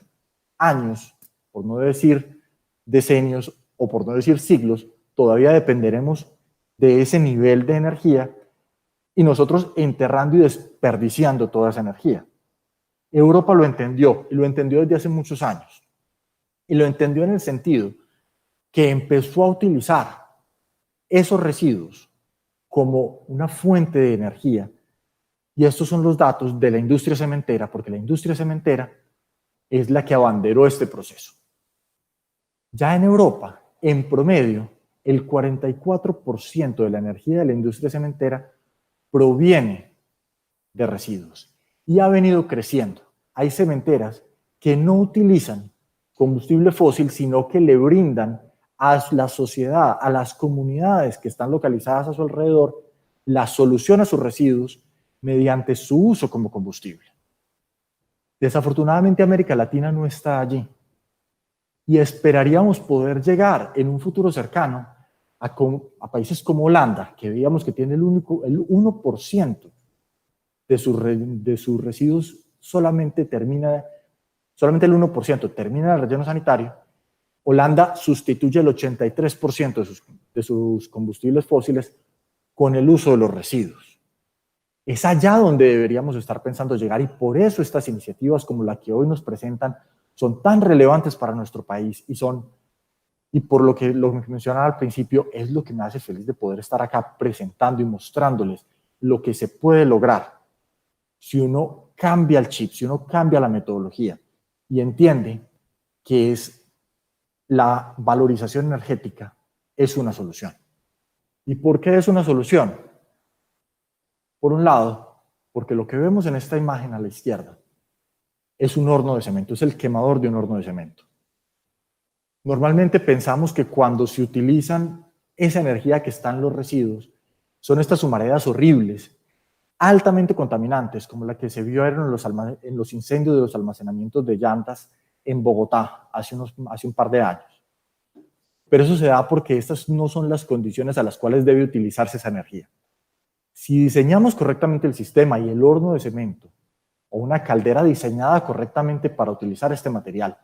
años, por no decir decenios o por no decir siglos, todavía dependeremos de ese nivel de energía y nosotros enterrando y desperdiciando toda esa energía. Europa lo entendió y lo entendió desde hace muchos años. Y lo entendió en el sentido que empezó a utilizar esos residuos como una fuente de energía. Y estos son los datos de la industria cementera, porque la industria cementera es la que abanderó este proceso. Ya en Europa, en promedio, el 44% de la energía de la industria cementera proviene de residuos y ha venido creciendo. Hay cementeras que no utilizan combustible fósil, sino que le brindan a la sociedad, a las comunidades que están localizadas a su alrededor, la solución a sus residuos mediante su uso como combustible. Desafortunadamente América Latina no está allí y esperaríamos poder llegar en un futuro cercano a países como Holanda, que veíamos que tiene el 1% de sus residuos solamente el 1% termina en el relleno sanitario. Holanda sustituye el 83% de sus combustibles fósiles con el uso de los residuos. Es allá donde deberíamos estar pensando llegar y por eso estas iniciativas como la que hoy nos presentan son tan relevantes para nuestro país y por lo que mencionaba al principio, es lo que me hace feliz de poder estar acá presentando y mostrándoles lo que se puede lograr si uno cambia el chip, si uno cambia la metodología y entiende que la valorización energética es una solución. ¿Y por qué es una solución? Por un lado, porque lo que vemos en esta imagen a la izquierda es un horno de cemento, es el quemador de un horno de cemento. Normalmente pensamos que cuando se utilizan esa energía que está en los residuos, son estas humaredas horribles, altamente contaminantes, como la que se vio en los incendios de los almacenamientos de llantas en Bogotá hace un par de años. Pero eso se da porque estas no son las condiciones a las cuales debe utilizarse esa energía. Si diseñamos correctamente el sistema y el horno de cemento, o una caldera diseñada correctamente para utilizar este material,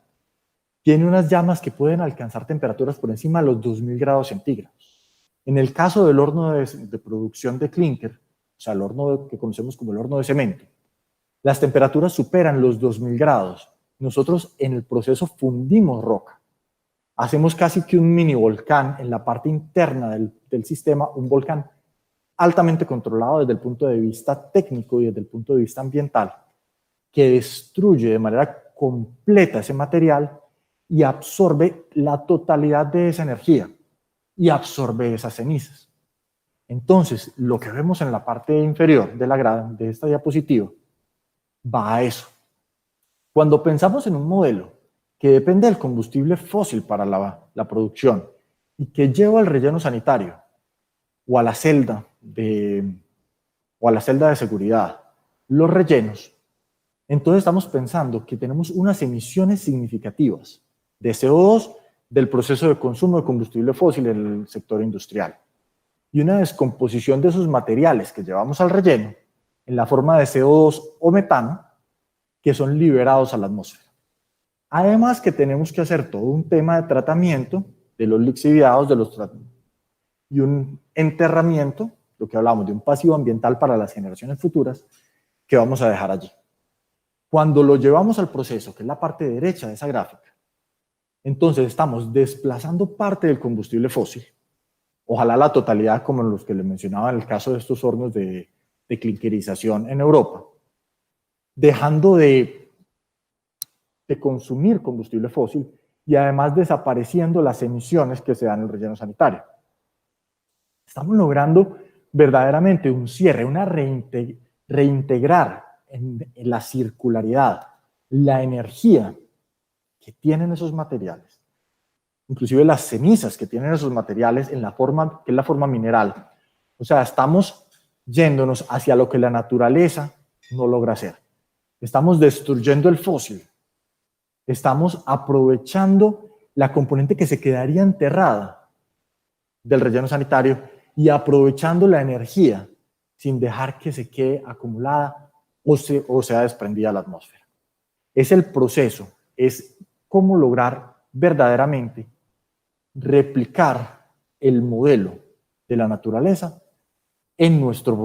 tiene unas llamas que pueden alcanzar temperaturas por encima de los 2000 grados centígrados. En el caso del horno de producción de clinker, o sea, el horno que conocemos como el horno de cemento, las temperaturas superan los 2000 grados. Nosotros en el proceso fundimos roca. Hacemos casi que un mini volcán en la parte interna del sistema, un volcán altamente controlado desde el punto de vista técnico y desde el punto de vista ambiental, que destruye de manera completa ese material y absorbe la totalidad de esa energía y absorbe esas cenizas. Entonces, lo que vemos en la parte inferior de esta diapositiva va a eso. Cuando pensamos en un modelo que depende del combustible fósil para la producción y que lleva al relleno sanitario o a la celda de seguridad los rellenos, entonces estamos pensando que tenemos unas emisiones significativas de CO2 del proceso de consumo de combustible fósil en el sector industrial y una descomposición de esos materiales que llevamos al relleno en la forma de CO2 o metano que son liberados a la atmósfera. Además que tenemos que hacer todo un tema de tratamiento de los lixiviados y un enterramiento, lo que hablamos de un pasivo ambiental para las generaciones futuras, que vamos a dejar allí. Cuando lo llevamos al proceso, que es la parte derecha de esa gráfica, entonces estamos desplazando parte del combustible fósil, ojalá la totalidad como los que les mencionaba en el caso de estos hornos de clinkerización en Europa, dejando de consumir combustible fósil y además desapareciendo las emisiones que se dan en el relleno sanitario. Estamos logrando verdaderamente un cierre, una reintegrar en la circularidad la energía que tienen esos materiales, inclusive las cenizas que tienen esos materiales en la forma, que es la forma mineral. O sea, estamos yéndonos hacia lo que la naturaleza no logra hacer. Estamos destruyendo el fósil. Estamos aprovechando la componente que se quedaría enterrada del relleno sanitario y aprovechando la energía sin dejar que se quede acumulada o sea desprendida a la atmósfera. Es el proceso, es cómo lograr verdaderamente replicar el modelo de la naturaleza en nuestra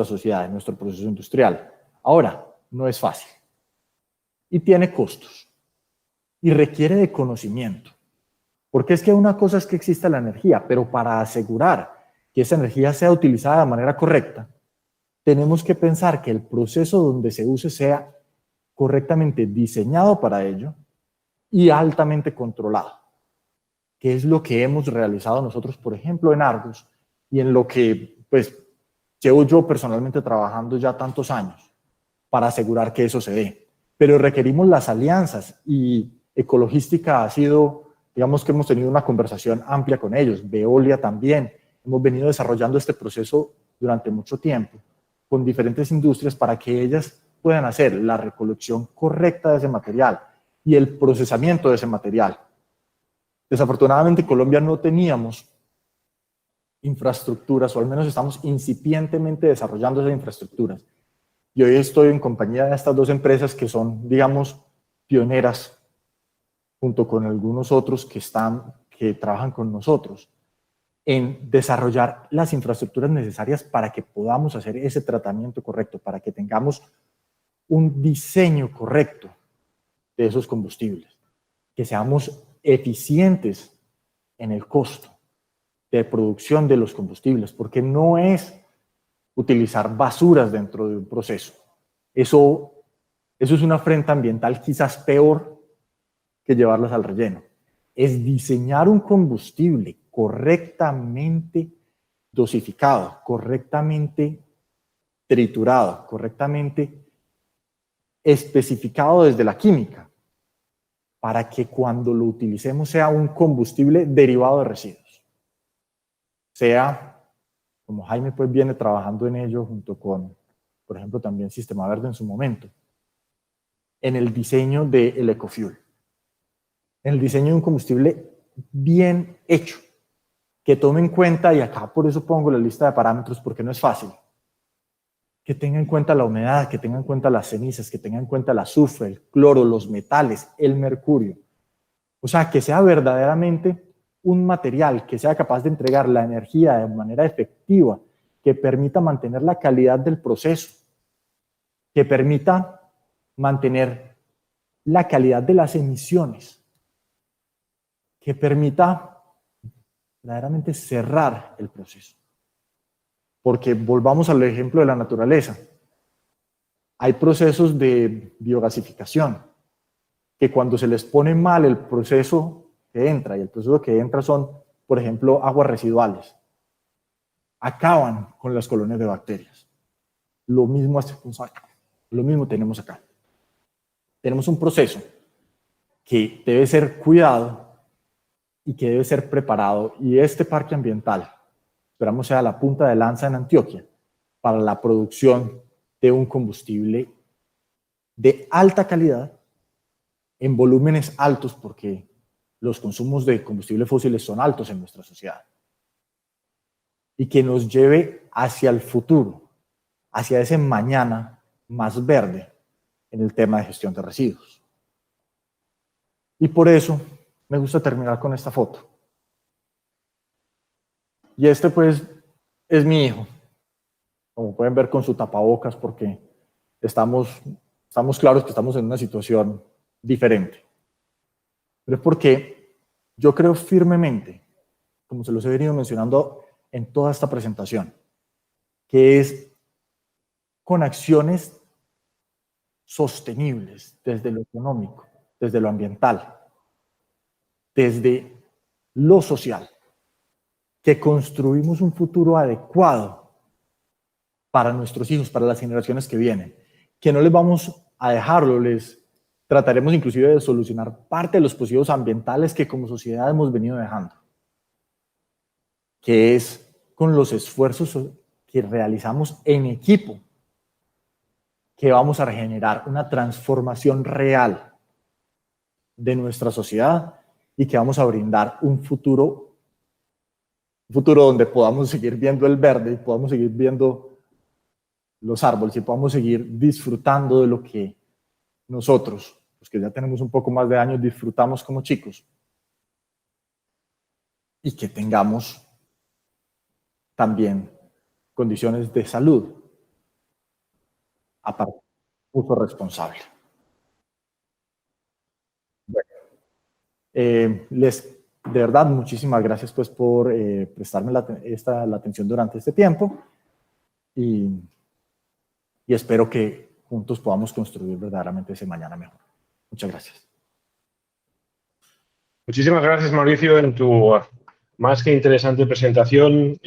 sociedad, en nuestro proceso industrial. Ahora, no es fácil. Y tiene costos y requiere de conocimiento, porque es que una cosa es que exista la energía, pero para asegurar que esa energía sea utilizada de manera correcta, tenemos que pensar que el proceso donde se use sea correctamente diseñado para ello y altamente controlado, que es lo que hemos realizado nosotros, por ejemplo, en Argos, y en lo que pues llevo yo personalmente trabajando ya tantos años para asegurar que eso se dé. Pero requerimos las alianzas y Ecologística ha sido, digamos que hemos tenido una conversación amplia con ellos, Veolia también, hemos venido desarrollando este proceso durante mucho tiempo con diferentes industrias para que ellas puedan hacer la recolección correcta de ese material y el procesamiento de ese material. Desafortunadamente en Colombia no teníamos infraestructuras, o al menos estamos incipientemente desarrollando esas infraestructuras. Y hoy estoy en compañía de estas dos empresas que son, digamos, pioneras, junto con algunos otros que trabajan con nosotros, en desarrollar las infraestructuras necesarias para que podamos hacer ese tratamiento correcto, para que tengamos un diseño correcto de esos combustibles, que seamos eficientes en el costo de producción de los combustibles, porque no es utilizar basuras dentro de un proceso. Eso es una afrenta ambiental quizás peor que llevarlas al relleno. Es diseñar un combustible correctamente dosificado, correctamente triturado, correctamente especificado desde la química, para que cuando lo utilicemos sea un combustible derivado de residuos. Sea, como Jaime pues viene trabajando en ello junto con, por ejemplo, también Sistema Verde en su momento, en el diseño del ecofuel, en el diseño de un combustible bien hecho, que tome en cuenta, y acá por eso pongo la lista de parámetros porque no es fácil, que tenga en cuenta la humedad, que tenga en cuenta las cenizas, que tenga en cuenta el azufre, el cloro, los metales, el mercurio. O sea, que sea verdaderamente un material que sea capaz de entregar la energía de manera efectiva, que permita mantener la calidad del proceso, que permita mantener la calidad de las emisiones, que permita verdaderamente cerrar el proceso. Porque volvamos al ejemplo de la naturaleza. Hay procesos de biogasificación que cuando se les pone mal el proceso que entra, y el proceso que entra son, por ejemplo, aguas residuales, acaban con las colonias de bacterias. Lo mismo tenemos acá. Tenemos un proceso que debe ser cuidado y que debe ser preparado. Y este parque ambiental, esperamos sea la punta de lanza en Antioquia para la producción de un combustible de alta calidad en volúmenes altos, porque los consumos de combustibles fósiles son altos en nuestra sociedad, y que nos lleve hacia el futuro, hacia ese mañana más verde en el tema de gestión de residuos. Y por eso me gusta terminar con esta foto. Y este pues es mi hijo, como pueden ver con su tapabocas, porque estamos claros que estamos en una situación diferente. Pero es porque yo creo firmemente, como se los he venido mencionando en toda esta presentación, que es con acciones sostenibles desde lo económico, desde lo ambiental, desde lo social, que construimos un futuro adecuado para nuestros hijos, para las generaciones que vienen, que no les vamos a dejarlo, les trataremos inclusive de solucionar parte de los posibles ambientales que como sociedad hemos venido dejando, que es con los esfuerzos que realizamos en equipo, que vamos a generar una transformación real de nuestra sociedad y que vamos a brindar un futuro donde podamos seguir viendo el verde y podamos seguir viendo los árboles y podamos seguir disfrutando de lo que nosotros, los que ya tenemos un poco más de años, disfrutamos como chicos, y que tengamos también condiciones de salud aparte uso responsable. Bueno, de verdad, muchísimas gracias pues por prestarme la atención durante este tiempo y espero que juntos podamos construir verdaderamente ese mañana mejor. Muchas gracias. Muchísimas gracias, Mauricio, en tu más que interesante presentación.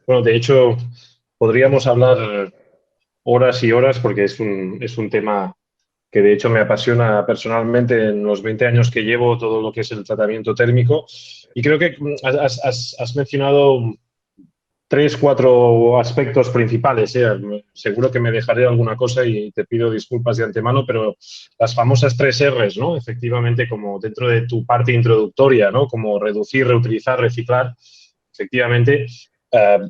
Bueno, de hecho, podríamos hablar horas y horas porque es un tema que de hecho me apasiona personalmente en los 20 años que llevo, todo lo que es el tratamiento térmico. Y creo que has mencionado 3, 4 aspectos principales. Seguro que me dejaré alguna cosa y te pido disculpas de antemano, pero las famosas 3 R's, ¿no? Efectivamente, como dentro de tu parte introductoria, ¿no? Como reducir, reutilizar, reciclar. Efectivamente,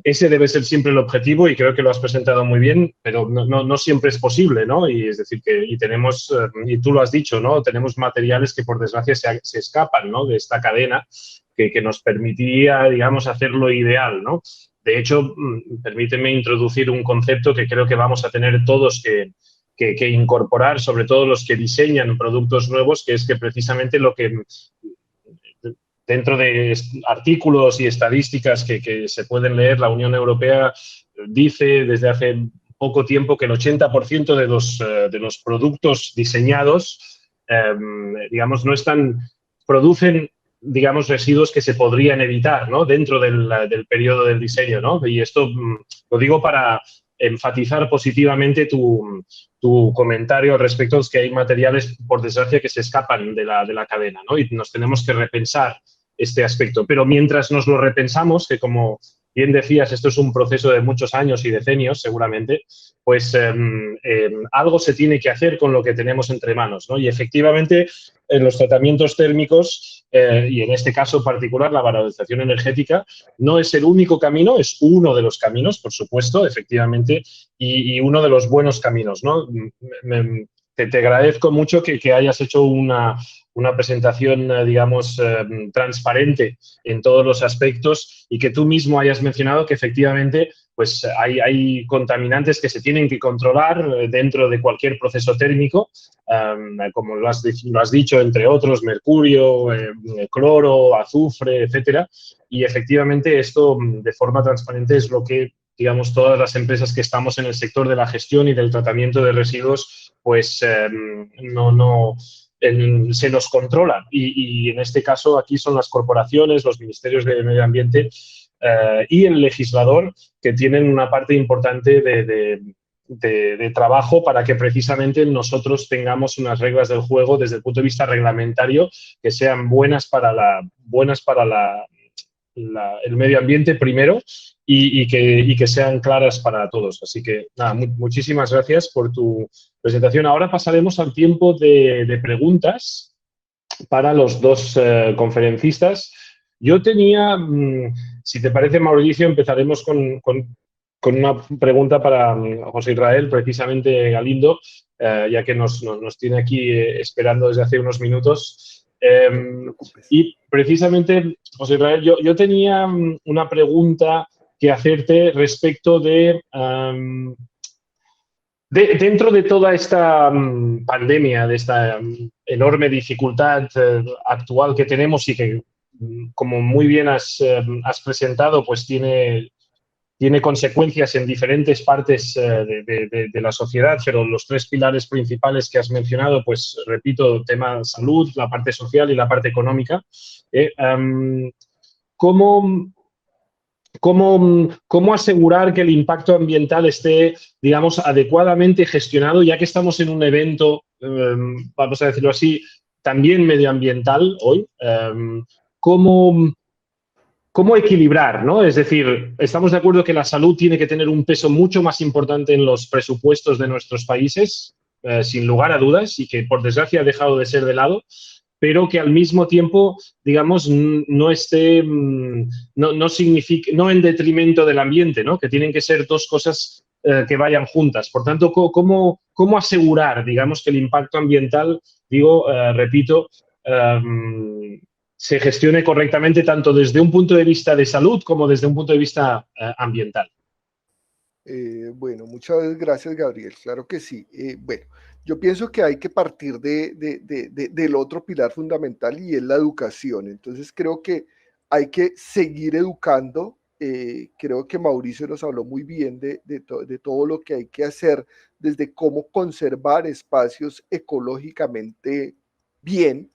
ese debe ser siempre el objetivo y creo que lo has presentado muy bien, pero no siempre es posible, ¿no? Y es decir, y tenemos, y tú lo has dicho, ¿no? Tenemos materiales que por desgracia se escapan, ¿no? De esta cadena que nos permitiría, digamos, hacerlo ideal, ¿no? De hecho, permíteme introducir un concepto que creo que vamos a tener todos que incorporar, sobre todo los que diseñan productos nuevos, que es que precisamente lo que dentro de artículos y estadísticas que se pueden leer, la Unión Europea dice desde hace poco tiempo que el 80% de los productos diseñados, digamos, producen, digamos, residuos que se podrían evitar, ¿no? Dentro del periodo del diseño, ¿no? Y esto lo digo para enfatizar positivamente tu comentario al respecto de que hay materiales, por desgracia, que se escapan de la cadena, ¿no? Y nos tenemos que repensar este aspecto. Pero mientras nos lo repensamos, que como bien decías, esto es un proceso de muchos años y decenios, seguramente, pues algo se tiene que hacer con lo que tenemos entre manos, ¿no? Y efectivamente, en los tratamientos térmicos, y en este caso particular, la valorización energética, no es el único camino, es uno de los caminos, por supuesto, efectivamente, y uno de los buenos caminos, ¿no? Te agradezco mucho que hayas hecho una presentación, digamos, transparente en todos los aspectos y que tú mismo hayas mencionado que efectivamente pues hay contaminantes que se tienen que controlar dentro de cualquier proceso térmico, como lo has dicho, entre otros, mercurio, cloro, azufre, etcétera. Y efectivamente esto de forma transparente es lo que, digamos, todas las empresas que estamos en el sector de la gestión y del tratamiento de residuos, pues se nos controla. Y en este caso aquí son las corporaciones, los ministerios de medio ambiente y el legislador que tienen una parte importante de trabajo para que precisamente nosotros tengamos unas reglas del juego desde el punto de vista reglamentario que sean buenas para el medio ambiente primero y que sean claras para todos. Así que, nada, muchísimas gracias por tu presentación. Ahora pasaremos al tiempo de preguntas para los dos conferencistas. Yo tenía, si te parece, Mauricio, empezaremos con una pregunta para José Israel, precisamente Galindo, ya que nos tiene aquí esperando desde hace unos minutos. Y precisamente, José Israel, yo tenía una pregunta que hacerte respecto de dentro de toda esta pandemia, de esta enorme dificultad actual que tenemos y que, como muy bien has presentado, pues tiene consecuencias en diferentes partes de la sociedad, pero los tres pilares principales que has mencionado, pues repito, tema salud, la parte social y la parte económica. ¿Cómo asegurar que el impacto ambiental esté, digamos, adecuadamente gestionado, ya que estamos en un evento, vamos a decirlo así, también medioambiental hoy? ¿Cómo equilibrar, ¿no? Es decir, estamos de acuerdo que la salud tiene que tener un peso mucho más importante en los presupuestos de nuestros países, sin lugar a dudas, y que por desgracia ha dejado de ser de lado, pero que al mismo tiempo, digamos, no esté, no signifique, no en detrimento del ambiente, ¿no? Que tienen que ser dos cosas que vayan juntas. Por tanto, ¿cómo asegurar, digamos, que el impacto ambiental, repito, se gestione correctamente tanto desde un punto de vista de salud como desde un punto de vista ambiental? Bueno, muchas gracias, Gabriel. Claro que sí. Bueno, yo pienso que hay que partir del otro pilar fundamental y es la educación. Entonces creo que hay que seguir educando. Creo que Mauricio nos habló muy bien de todo lo que hay que hacer, desde cómo conservar espacios ecológicamente bien.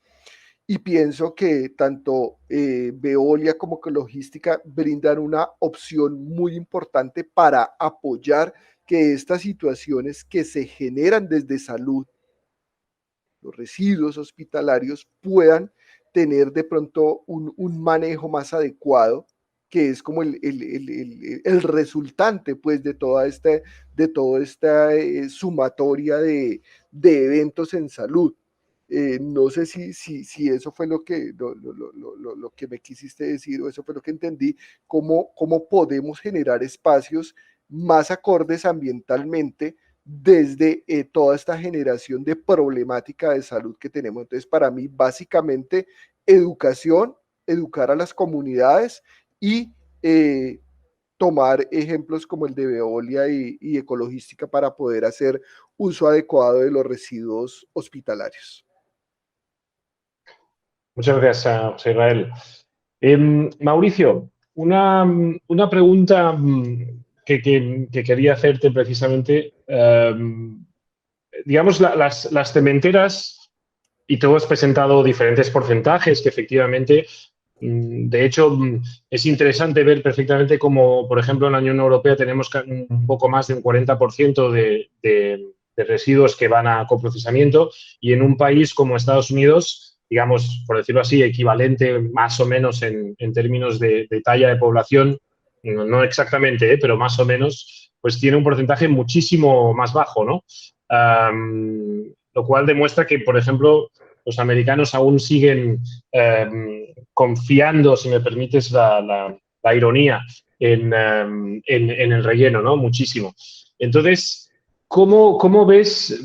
Y pienso que tanto Veolia como Ecologística brindan una opción muy importante para apoyar que estas situaciones que se generan desde salud, los residuos hospitalarios, puedan tener de pronto un manejo más adecuado, que es como el resultante, pues, de toda esta sumatoria de eventos en salud. No sé si eso fue lo que me quisiste decir o eso fue lo que entendí, cómo podemos generar espacios más acordes ambientalmente desde toda esta generación de problemática de salud que tenemos. Entonces, para mí, básicamente, educación, educar a las comunidades y tomar ejemplos como el de Veolia y Ecologística para poder hacer uso adecuado de los residuos hospitalarios. Muchas gracias, José Israel. Mauricio, una pregunta que quería hacerte precisamente. Digamos, las cementeras, y tú has presentado diferentes porcentajes que efectivamente, de hecho, es interesante ver perfectamente cómo, por ejemplo, en la Unión Europea tenemos un poco más de un 40% de residuos que van a coprocesamiento, y en un país como Estados Unidos, digamos, por decirlo así, equivalente más o menos en términos de talla de población, no exactamente, pero más o menos, pues tiene un porcentaje muchísimo más bajo, ¿no? Lo cual demuestra que, por ejemplo, los americanos aún siguen confiando, si me permites la ironía, en el relleno, ¿no? Muchísimo. Entonces, ¿cómo ves?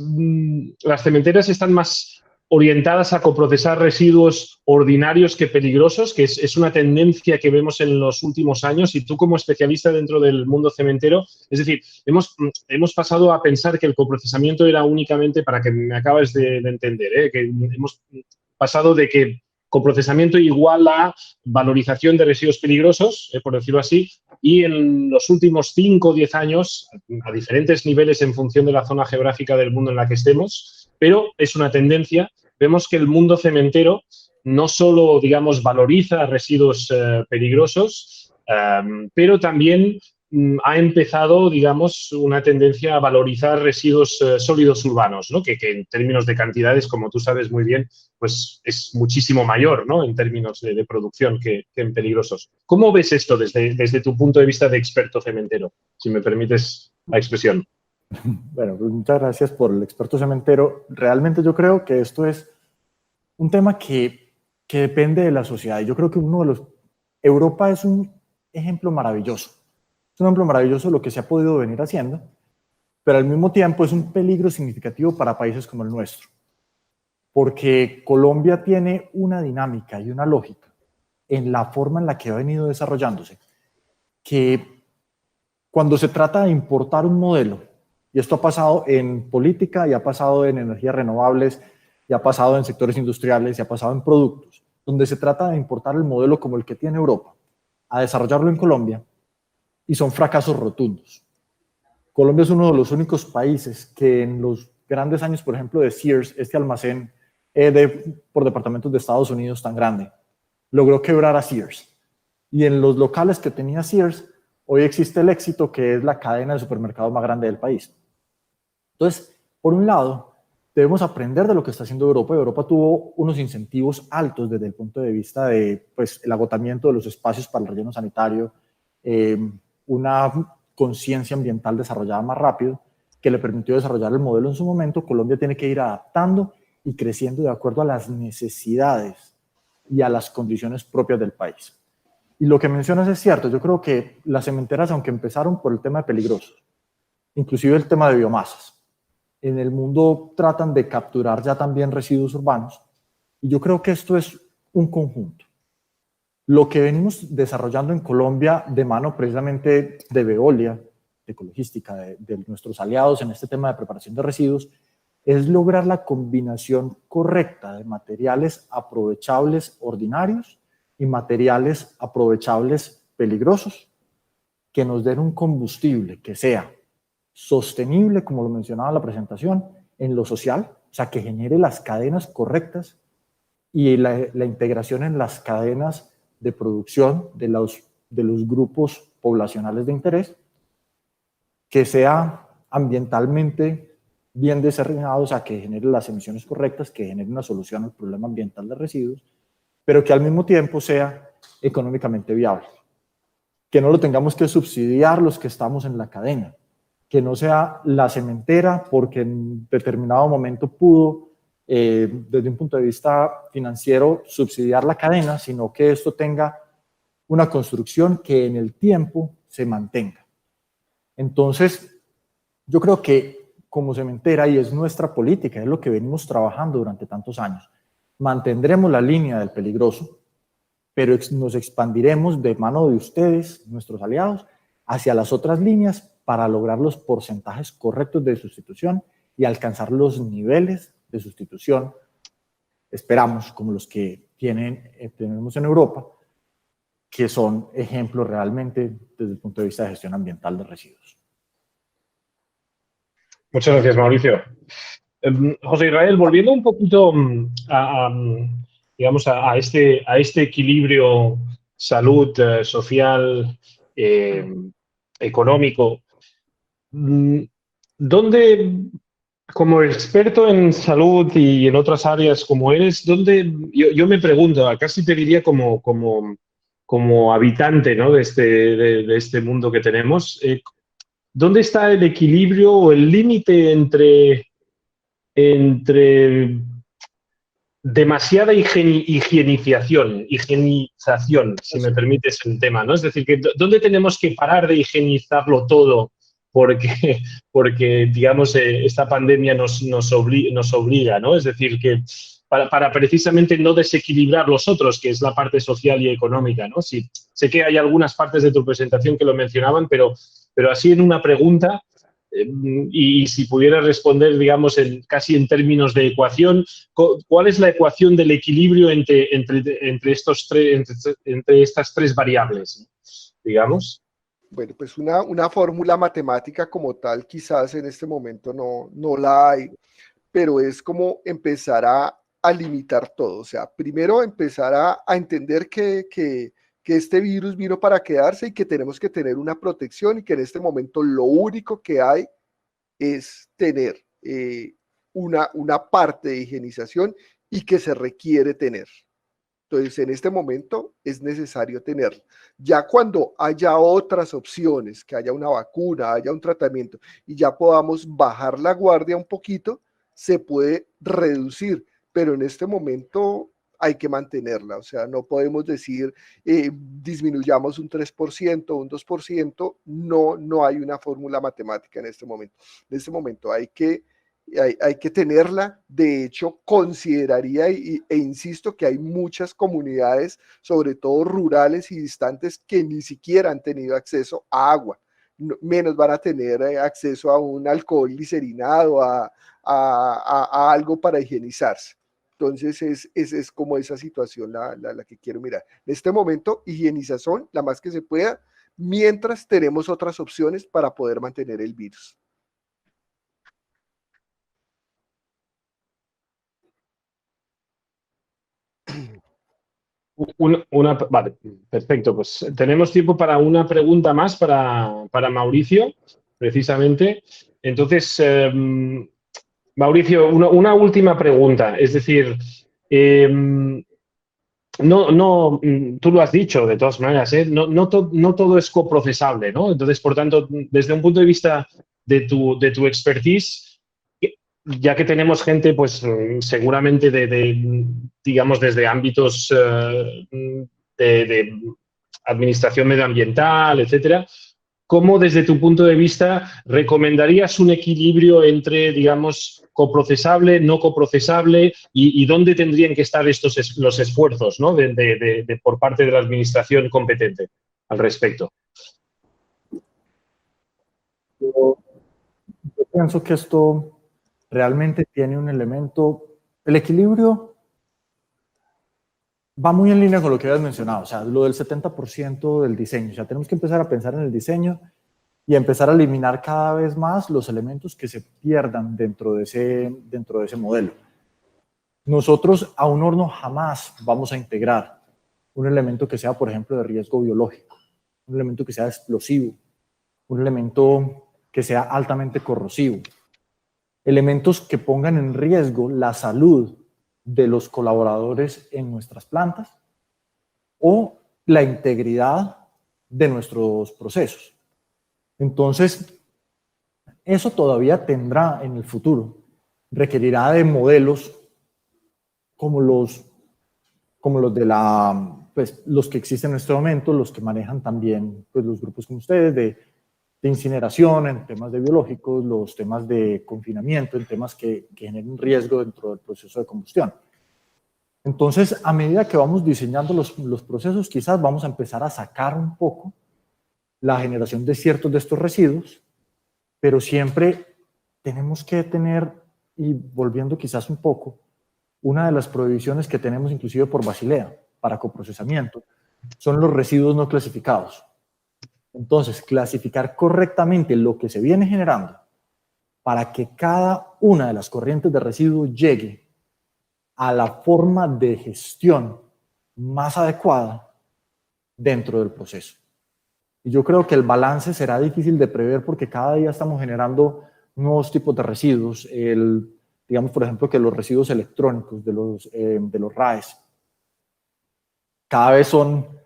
Las cementeras están más orientadas a coprocesar residuos ordinarios que peligrosos, que es una tendencia que vemos en los últimos años, y tú como especialista dentro del mundo cementero, es decir, hemos pasado a pensar que el coprocesamiento era únicamente, para que me acabes de entender, que hemos pasado de que coprocesamiento igual a valorización de residuos peligrosos, por decirlo así, y en los últimos 5 o 10 años, a diferentes niveles en función de la zona geográfica del mundo en la que estemos, pero es una tendencia. Vemos que el mundo cementero no solo, digamos, valoriza residuos peligrosos, pero también ha empezado, digamos, una tendencia a valorizar residuos sólidos urbanos, ¿no? Que en términos de cantidades, como tú sabes muy bien, pues es muchísimo mayor, ¿no? En términos de producción que en peligrosos. ¿Cómo ves esto desde tu punto de vista de experto cementero, si me permites la expresión? Bueno, pues muchas gracias por el experto cementero. Realmente yo creo que esto es un tema que depende de la sociedad. Y yo creo que Europa es un ejemplo maravilloso. Es un ejemplo maravilloso de lo que se ha podido venir haciendo, pero al mismo tiempo es un peligro significativo para países como el nuestro, porque Colombia tiene una dinámica y una lógica en la forma en la que ha venido desarrollándose, que cuando se trata de importar un modelo, y esto ha pasado en política, y ha pasado en energías renovables, y ha pasado en sectores industriales, y ha pasado en productos, donde se trata de importar el modelo como el que tiene Europa, a desarrollarlo en Colombia, y son fracasos rotundos. Colombia es uno de los únicos países que en los grandes años, por ejemplo, de Sears, este almacén por departamentos de Estados Unidos tan grande, logró quebrar a Sears. Y en los locales que tenía Sears, hoy existe el Éxito, que es la cadena de supermercados más grande del país. Entonces, por un lado, debemos aprender de lo que está haciendo Europa. Europa tuvo unos incentivos altos desde el punto de vista de el agotamiento de los espacios para el relleno sanitario, una conciencia ambiental desarrollada más rápido, que le permitió desarrollar el modelo en su momento. Colombia tiene que ir adaptando y creciendo de acuerdo a las necesidades y a las condiciones propias del país. Y lo que mencionas es cierto. Yo creo que las cementeras, aunque empezaron por el tema de peligrosos, inclusive el tema de biomasas, en el mundo tratan de capturar ya también residuos urbanos, y yo creo que esto es un conjunto. Lo que venimos desarrollando en Colombia de mano precisamente de Veolia, de Ecologística, de nuestros aliados en este tema de preparación de residuos, es lograr la combinación correcta de materiales aprovechables ordinarios y materiales aprovechables peligrosos, que nos den un combustible que sea sostenible, como lo mencionaba en la presentación, en lo social, o sea, que genere las cadenas correctas y la integración en las cadenas de producción de los grupos poblacionales de interés, que sea ambientalmente bien diseñado, o sea, que genere las emisiones correctas, que genere una solución al problema ambiental de residuos, pero que al mismo tiempo sea económicamente viable. Que no lo tengamos que subsidiar los que estamos en la cadena, que no sea la cementera porque en determinado momento pudo, desde un punto de vista financiero, subsidiar la cadena, sino que esto tenga una construcción que en el tiempo se mantenga. Entonces, yo creo que como cementera, y es nuestra política, es lo que venimos trabajando durante tantos años, mantendremos la línea del peligroso, pero nos expandiremos de mano de ustedes, nuestros aliados, hacia las otras líneas para lograr los porcentajes correctos de sustitución y alcanzar los niveles de sustitución, esperamos, como los que tenemos en Europa, que son ejemplos realmente desde el punto de vista de gestión ambiental de residuos. Muchas gracias, Mauricio. José Israel, volviendo un poquito digamos, a este equilibrio salud, social, económico, ¿dónde, como experto en salud y en otras áreas como eres, yo me pregunto, casi te diría como habitante, ¿no?, de este mundo que tenemos, ¿dónde está el equilibrio o el límite entre demasiada higienización, si me permites el tema, ¿no? Es decir, que ¿dónde tenemos que parar de higienizarlo todo? Porque digamos, esta pandemia nos obliga, ¿no? Es decir, que para precisamente no desequilibrar los otros, que es la parte social y económica, ¿no? Sí, sé que hay algunas partes de tu presentación que lo mencionaban, pero así en una pregunta, y si pudieras responder, digamos, casi en términos de ecuación, ¿cuál es la ecuación del equilibrio entre estas tres variables, digamos? Bueno, pues una fórmula matemática como tal quizás en este momento no la hay, pero es como empezar a limitar todo. O sea, primero empezar a entender que que este virus vino para quedarse y que tenemos que tener una protección y que en este momento lo único que hay es tener una parte de higienización y que se requiere tener. Entonces, en este momento es necesario tenerlo. Ya cuando haya otras opciones, que haya una vacuna, haya un tratamiento y ya podamos bajar la guardia un poquito, se puede reducir, pero en este momento hay que mantenerla. O sea, no podemos decir disminuyamos un 3%, un 2%, no hay una fórmula matemática en este momento. En este momento hay que tenerla. De hecho, consideraría e insisto que hay muchas comunidades, sobre todo rurales y distantes, que ni siquiera han tenido acceso a agua, menos van a tener acceso a un alcohol glicerinado, a algo para higienizarse. Entonces es como esa situación la que quiero mirar. En este momento, higienización la más que se pueda, mientras tenemos otras opciones para poder mantener el virus. Vale, perfecto. Pues tenemos tiempo para una pregunta más para Mauricio, precisamente. Entonces, Mauricio, una última pregunta. Es decir, tú lo has dicho de todas maneras, no todo es coprocesable, ¿no? Entonces, por tanto, desde un punto de vista de tu expertise, ya que tenemos gente, pues seguramente digamos, desde ámbitos de administración medioambiental, etcétera, ¿cómo desde tu punto de vista recomendarías un equilibrio entre, digamos, coprocesable, no coprocesable y dónde tendrían que estar los esfuerzos, ¿no? por parte de la administración competente al respecto? Yo pienso que esto realmente tiene un elemento, el equilibrio va muy en línea con lo que habías mencionado, o sea, lo del 70% del diseño. O sea, tenemos que empezar a pensar en el diseño y empezar a eliminar cada vez más los elementos que se pierdan dentro de ese modelo. Nosotros a un horno jamás vamos a integrar un elemento que sea, por ejemplo, de riesgo biológico, un elemento que sea explosivo, un elemento que sea altamente corrosivo, elementos que pongan en riesgo la salud de los colaboradores en nuestras plantas o la integridad de nuestros procesos. Entonces, eso todavía tendrá en el futuro, requerirá de modelos como los de los que existen en este momento, los que manejan también pues, los grupos como ustedes de incineración, en temas de biológicos, los temas de confinamiento, en temas que generen riesgo dentro del proceso de combustión. Entonces, a medida que vamos diseñando los procesos, quizás vamos a empezar a sacar un poco la generación de ciertos de estos residuos, pero siempre tenemos que tener, y volviendo quizás un poco, una de las prohibiciones que tenemos inclusive por Basilea para coprocesamiento son los residuos no clasificados. Entonces, clasificar correctamente lo que se viene generando para que cada una de las corrientes de residuos llegue a la forma de gestión más adecuada dentro del proceso. Y yo creo que el balance será difícil de prever porque cada día estamos generando nuevos tipos de residuos. Digamos, por ejemplo, que los residuos electrónicos de los RAEs cada vez son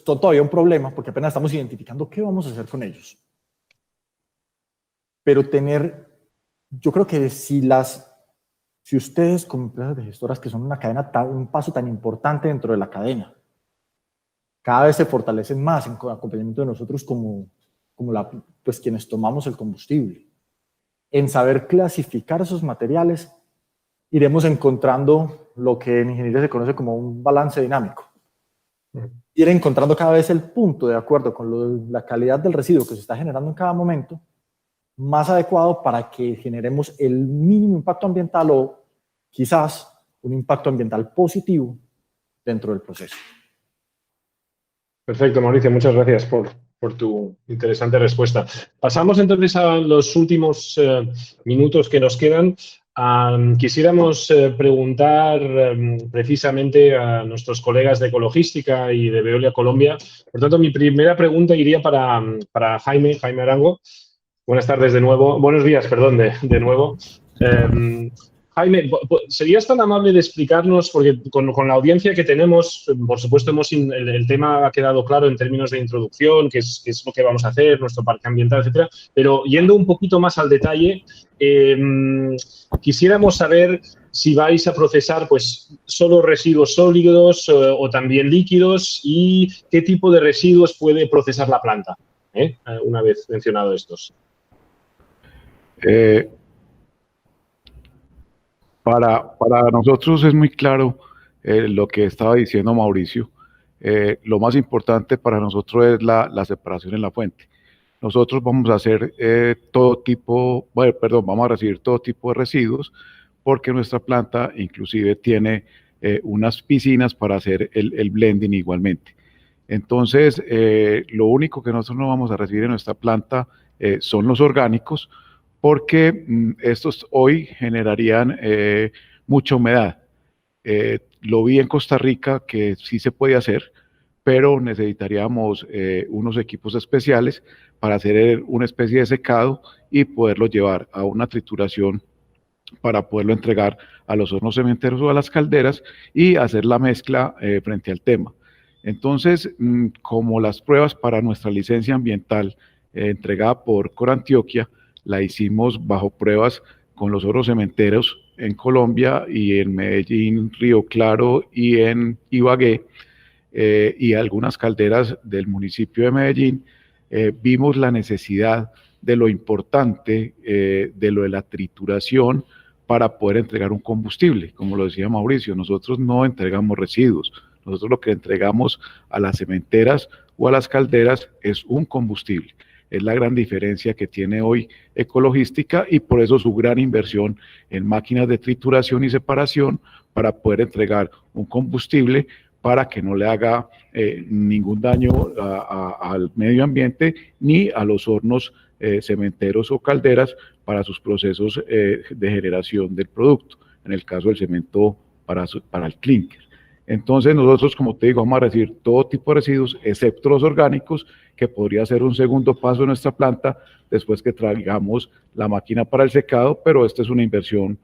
todavía un problema porque apenas estamos identificando qué vamos a hacer con ellos. Pero yo creo que si ustedes como empresas de gestoras que son una cadena, un paso tan importante dentro de la cadena, cada vez se fortalecen más en acompañamiento de nosotros como quienes tomamos el combustible. En saber clasificar esos materiales, iremos encontrando lo que en ingeniería se conoce como un balance dinámico. Ir encontrando cada vez el punto de acuerdo con la calidad del residuo que se está generando en cada momento, más adecuado para que generemos el mínimo impacto ambiental o quizás un impacto ambiental positivo dentro del proceso. Perfecto, Mauricio, muchas gracias por tu interesante respuesta. Pasamos entonces a los últimos minutos que nos quedan Quisiéramos preguntar precisamente a nuestros colegas de Ecologística y de Veolia Colombia. Por tanto, mi primera pregunta iría para Jaime Arango. Buenas tardes de nuevo. Buenos días, perdón, de nuevo. Jaime, ¿serías tan amable de explicarnos, porque con la audiencia que tenemos, por supuesto el tema ha quedado claro en términos de introducción, qué es lo que vamos a hacer, nuestro parque ambiental, etcétera, pero yendo un poquito más al detalle, quisiéramos saber si vais a procesar pues solo residuos sólidos o también líquidos y qué tipo de residuos puede procesar la planta, una vez mencionado estos. Para nosotros es muy claro lo que estaba diciendo Mauricio. Lo más importante para nosotros es la separación en la fuente. Nosotros vamos a hacer vamos a recibir todo tipo de residuos porque nuestra planta inclusive tiene unas piscinas para hacer el blending igualmente. Entonces, lo único que nosotros no vamos a recibir en nuestra planta son los orgánicos, porque estos hoy generarían mucha humedad. Lo vi en Costa Rica que sí se puede hacer, pero necesitaríamos unos equipos especiales para hacer una especie de secado y poderlo llevar a una trituración para poderlo entregar a los hornos cementeros o a las calderas y hacer la mezcla frente al tema. Entonces, como las pruebas para nuestra licencia ambiental entregada por Corantioquia, la hicimos bajo pruebas con los hornos cementeros en Colombia y en Medellín, Río Claro y en Ibagué y algunas calderas del municipio de Medellín. Vimos la necesidad de lo importante de lo de la trituración para poder entregar un combustible. Como lo decía Mauricio, nosotros no entregamos residuos, nosotros lo que entregamos a las cementeras o a las calderas es un combustible. Es la gran diferencia que tiene hoy Ecologística y por eso su gran inversión en máquinas de trituración y separación para poder entregar un combustible para que no le haga ningún daño al medio ambiente ni a los hornos cementeros o calderas para sus procesos de generación del producto, en el caso del cemento para el clinker. Entonces nosotros, como te digo, vamos a recibir todo tipo de residuos, excepto los orgánicos, que podría ser un segundo paso en nuestra planta después que traigamos la máquina para el secado, pero esta es una inversión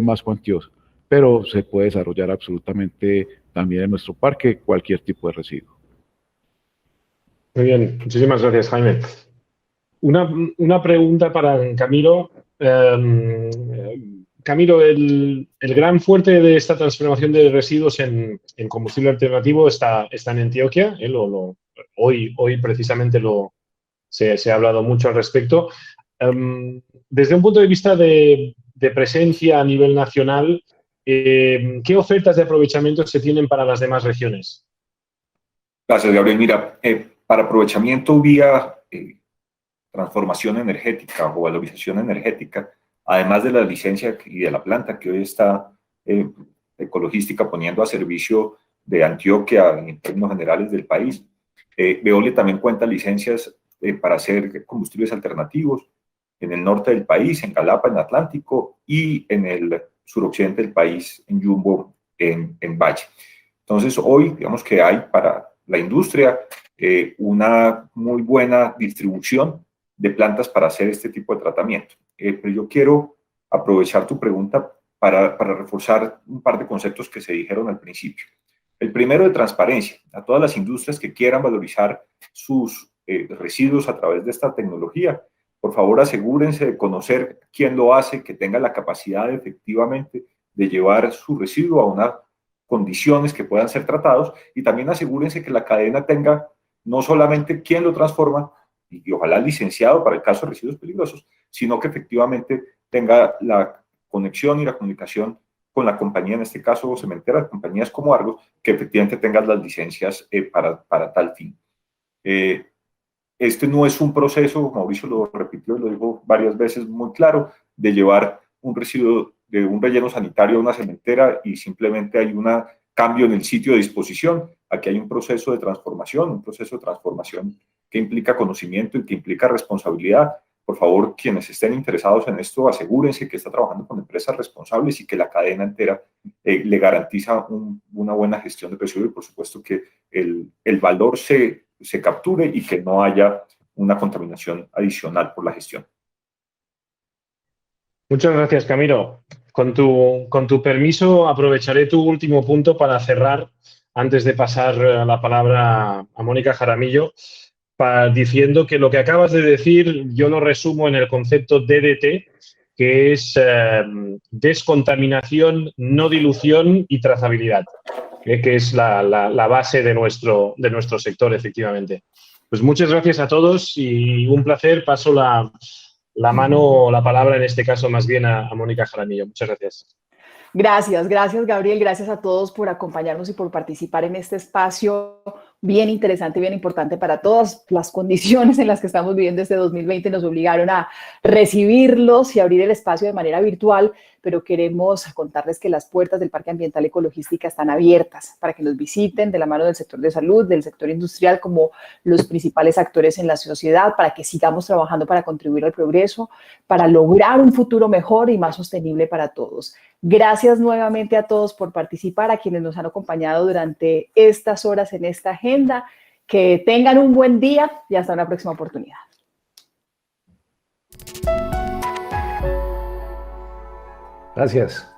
más cuantiosa. Pero se puede desarrollar absolutamente también en nuestro parque cualquier tipo de residuo. Muy bien, muchísimas gracias, Jaime. Una pregunta para Camilo. Camilo, el gran fuerte de esta transformación de residuos en combustible alternativo está en Antioquia. Hoy precisamente se ha hablado mucho al respecto. Desde un punto de vista de presencia a nivel nacional, ¿qué ofertas de aprovechamiento se tienen para las demás regiones? Gracias, Gabriel. Mira, para aprovechamiento vía transformación energética o valorización energética, además de la licencia y de la planta que hoy está Ecologística poniendo a servicio de Antioquia en términos generales del país, Veolia también cuenta licencias para hacer combustibles alternativos en el norte del país, en Galapa, en Atlántico, y en el suroccidente del país, en Yumbo, en Valle. Entonces, hoy, digamos que hay para la industria una muy buena distribución de plantas para hacer este tipo de tratamiento. Pero yo quiero aprovechar tu pregunta para reforzar un par de conceptos que se dijeron al principio. El primero, de transparencia. A todas las industrias que quieran valorizar sus residuos a través de esta tecnología, por favor asegúrense de conocer quién lo hace, que tenga la capacidad efectivamente de llevar su residuo a unas condiciones que puedan ser tratados, y también asegúrense que la cadena tenga no solamente quién lo transforma, y ojalá licenciado para el caso de residuos peligrosos, sino que efectivamente tenga la conexión y la comunicación con la compañía, en este caso cementera, compañías como Argos, que efectivamente tengan las licencias para tal fin. Este no es un proceso, Mauricio lo repitió y lo dijo varias veces muy claro, de llevar un residuo de un relleno sanitario a una cementera y simplemente hay un cambio en el sitio de disposición. Aquí hay un proceso de transformación que implica conocimiento y que implica responsabilidad, por favor, quienes estén interesados en esto, asegúrense que está trabajando con empresas responsables y que la cadena entera le garantiza una buena gestión de residuos y, por supuesto, que el valor se capture y que no haya una contaminación adicional por la gestión. Muchas gracias, Camilo. Con tu permiso, aprovecharé tu último punto para cerrar, antes de pasar la palabra a Mónica Jaramillo, diciendo que lo que acabas de decir yo lo resumo en el concepto DDT, que es descontaminación, no dilución y trazabilidad, que es la base de nuestro sector, efectivamente. Pues muchas gracias a todos y un placer. Paso la palabra, en este caso, más bien a Mónica Jaramillo. Muchas gracias. Gracias, Gabriel, gracias a todos por acompañarnos y por participar en este espacio bien interesante, bien importante para todas. Las condiciones en las que estamos viviendo este 2020 nos obligaron a recibirlos y abrir el espacio de manera virtual, pero queremos contarles que las puertas del Parque Ambiental Ecologística están abiertas para que nos visiten de la mano del sector de salud, del sector industrial, como los principales actores en la sociedad, para que sigamos trabajando para contribuir al progreso, para lograr un futuro mejor y más sostenible para todos. Gracias nuevamente a todos por participar, a quienes nos han acompañado durante estas horas en esta agenda. Que tengan un buen día y hasta una próxima oportunidad. Gracias.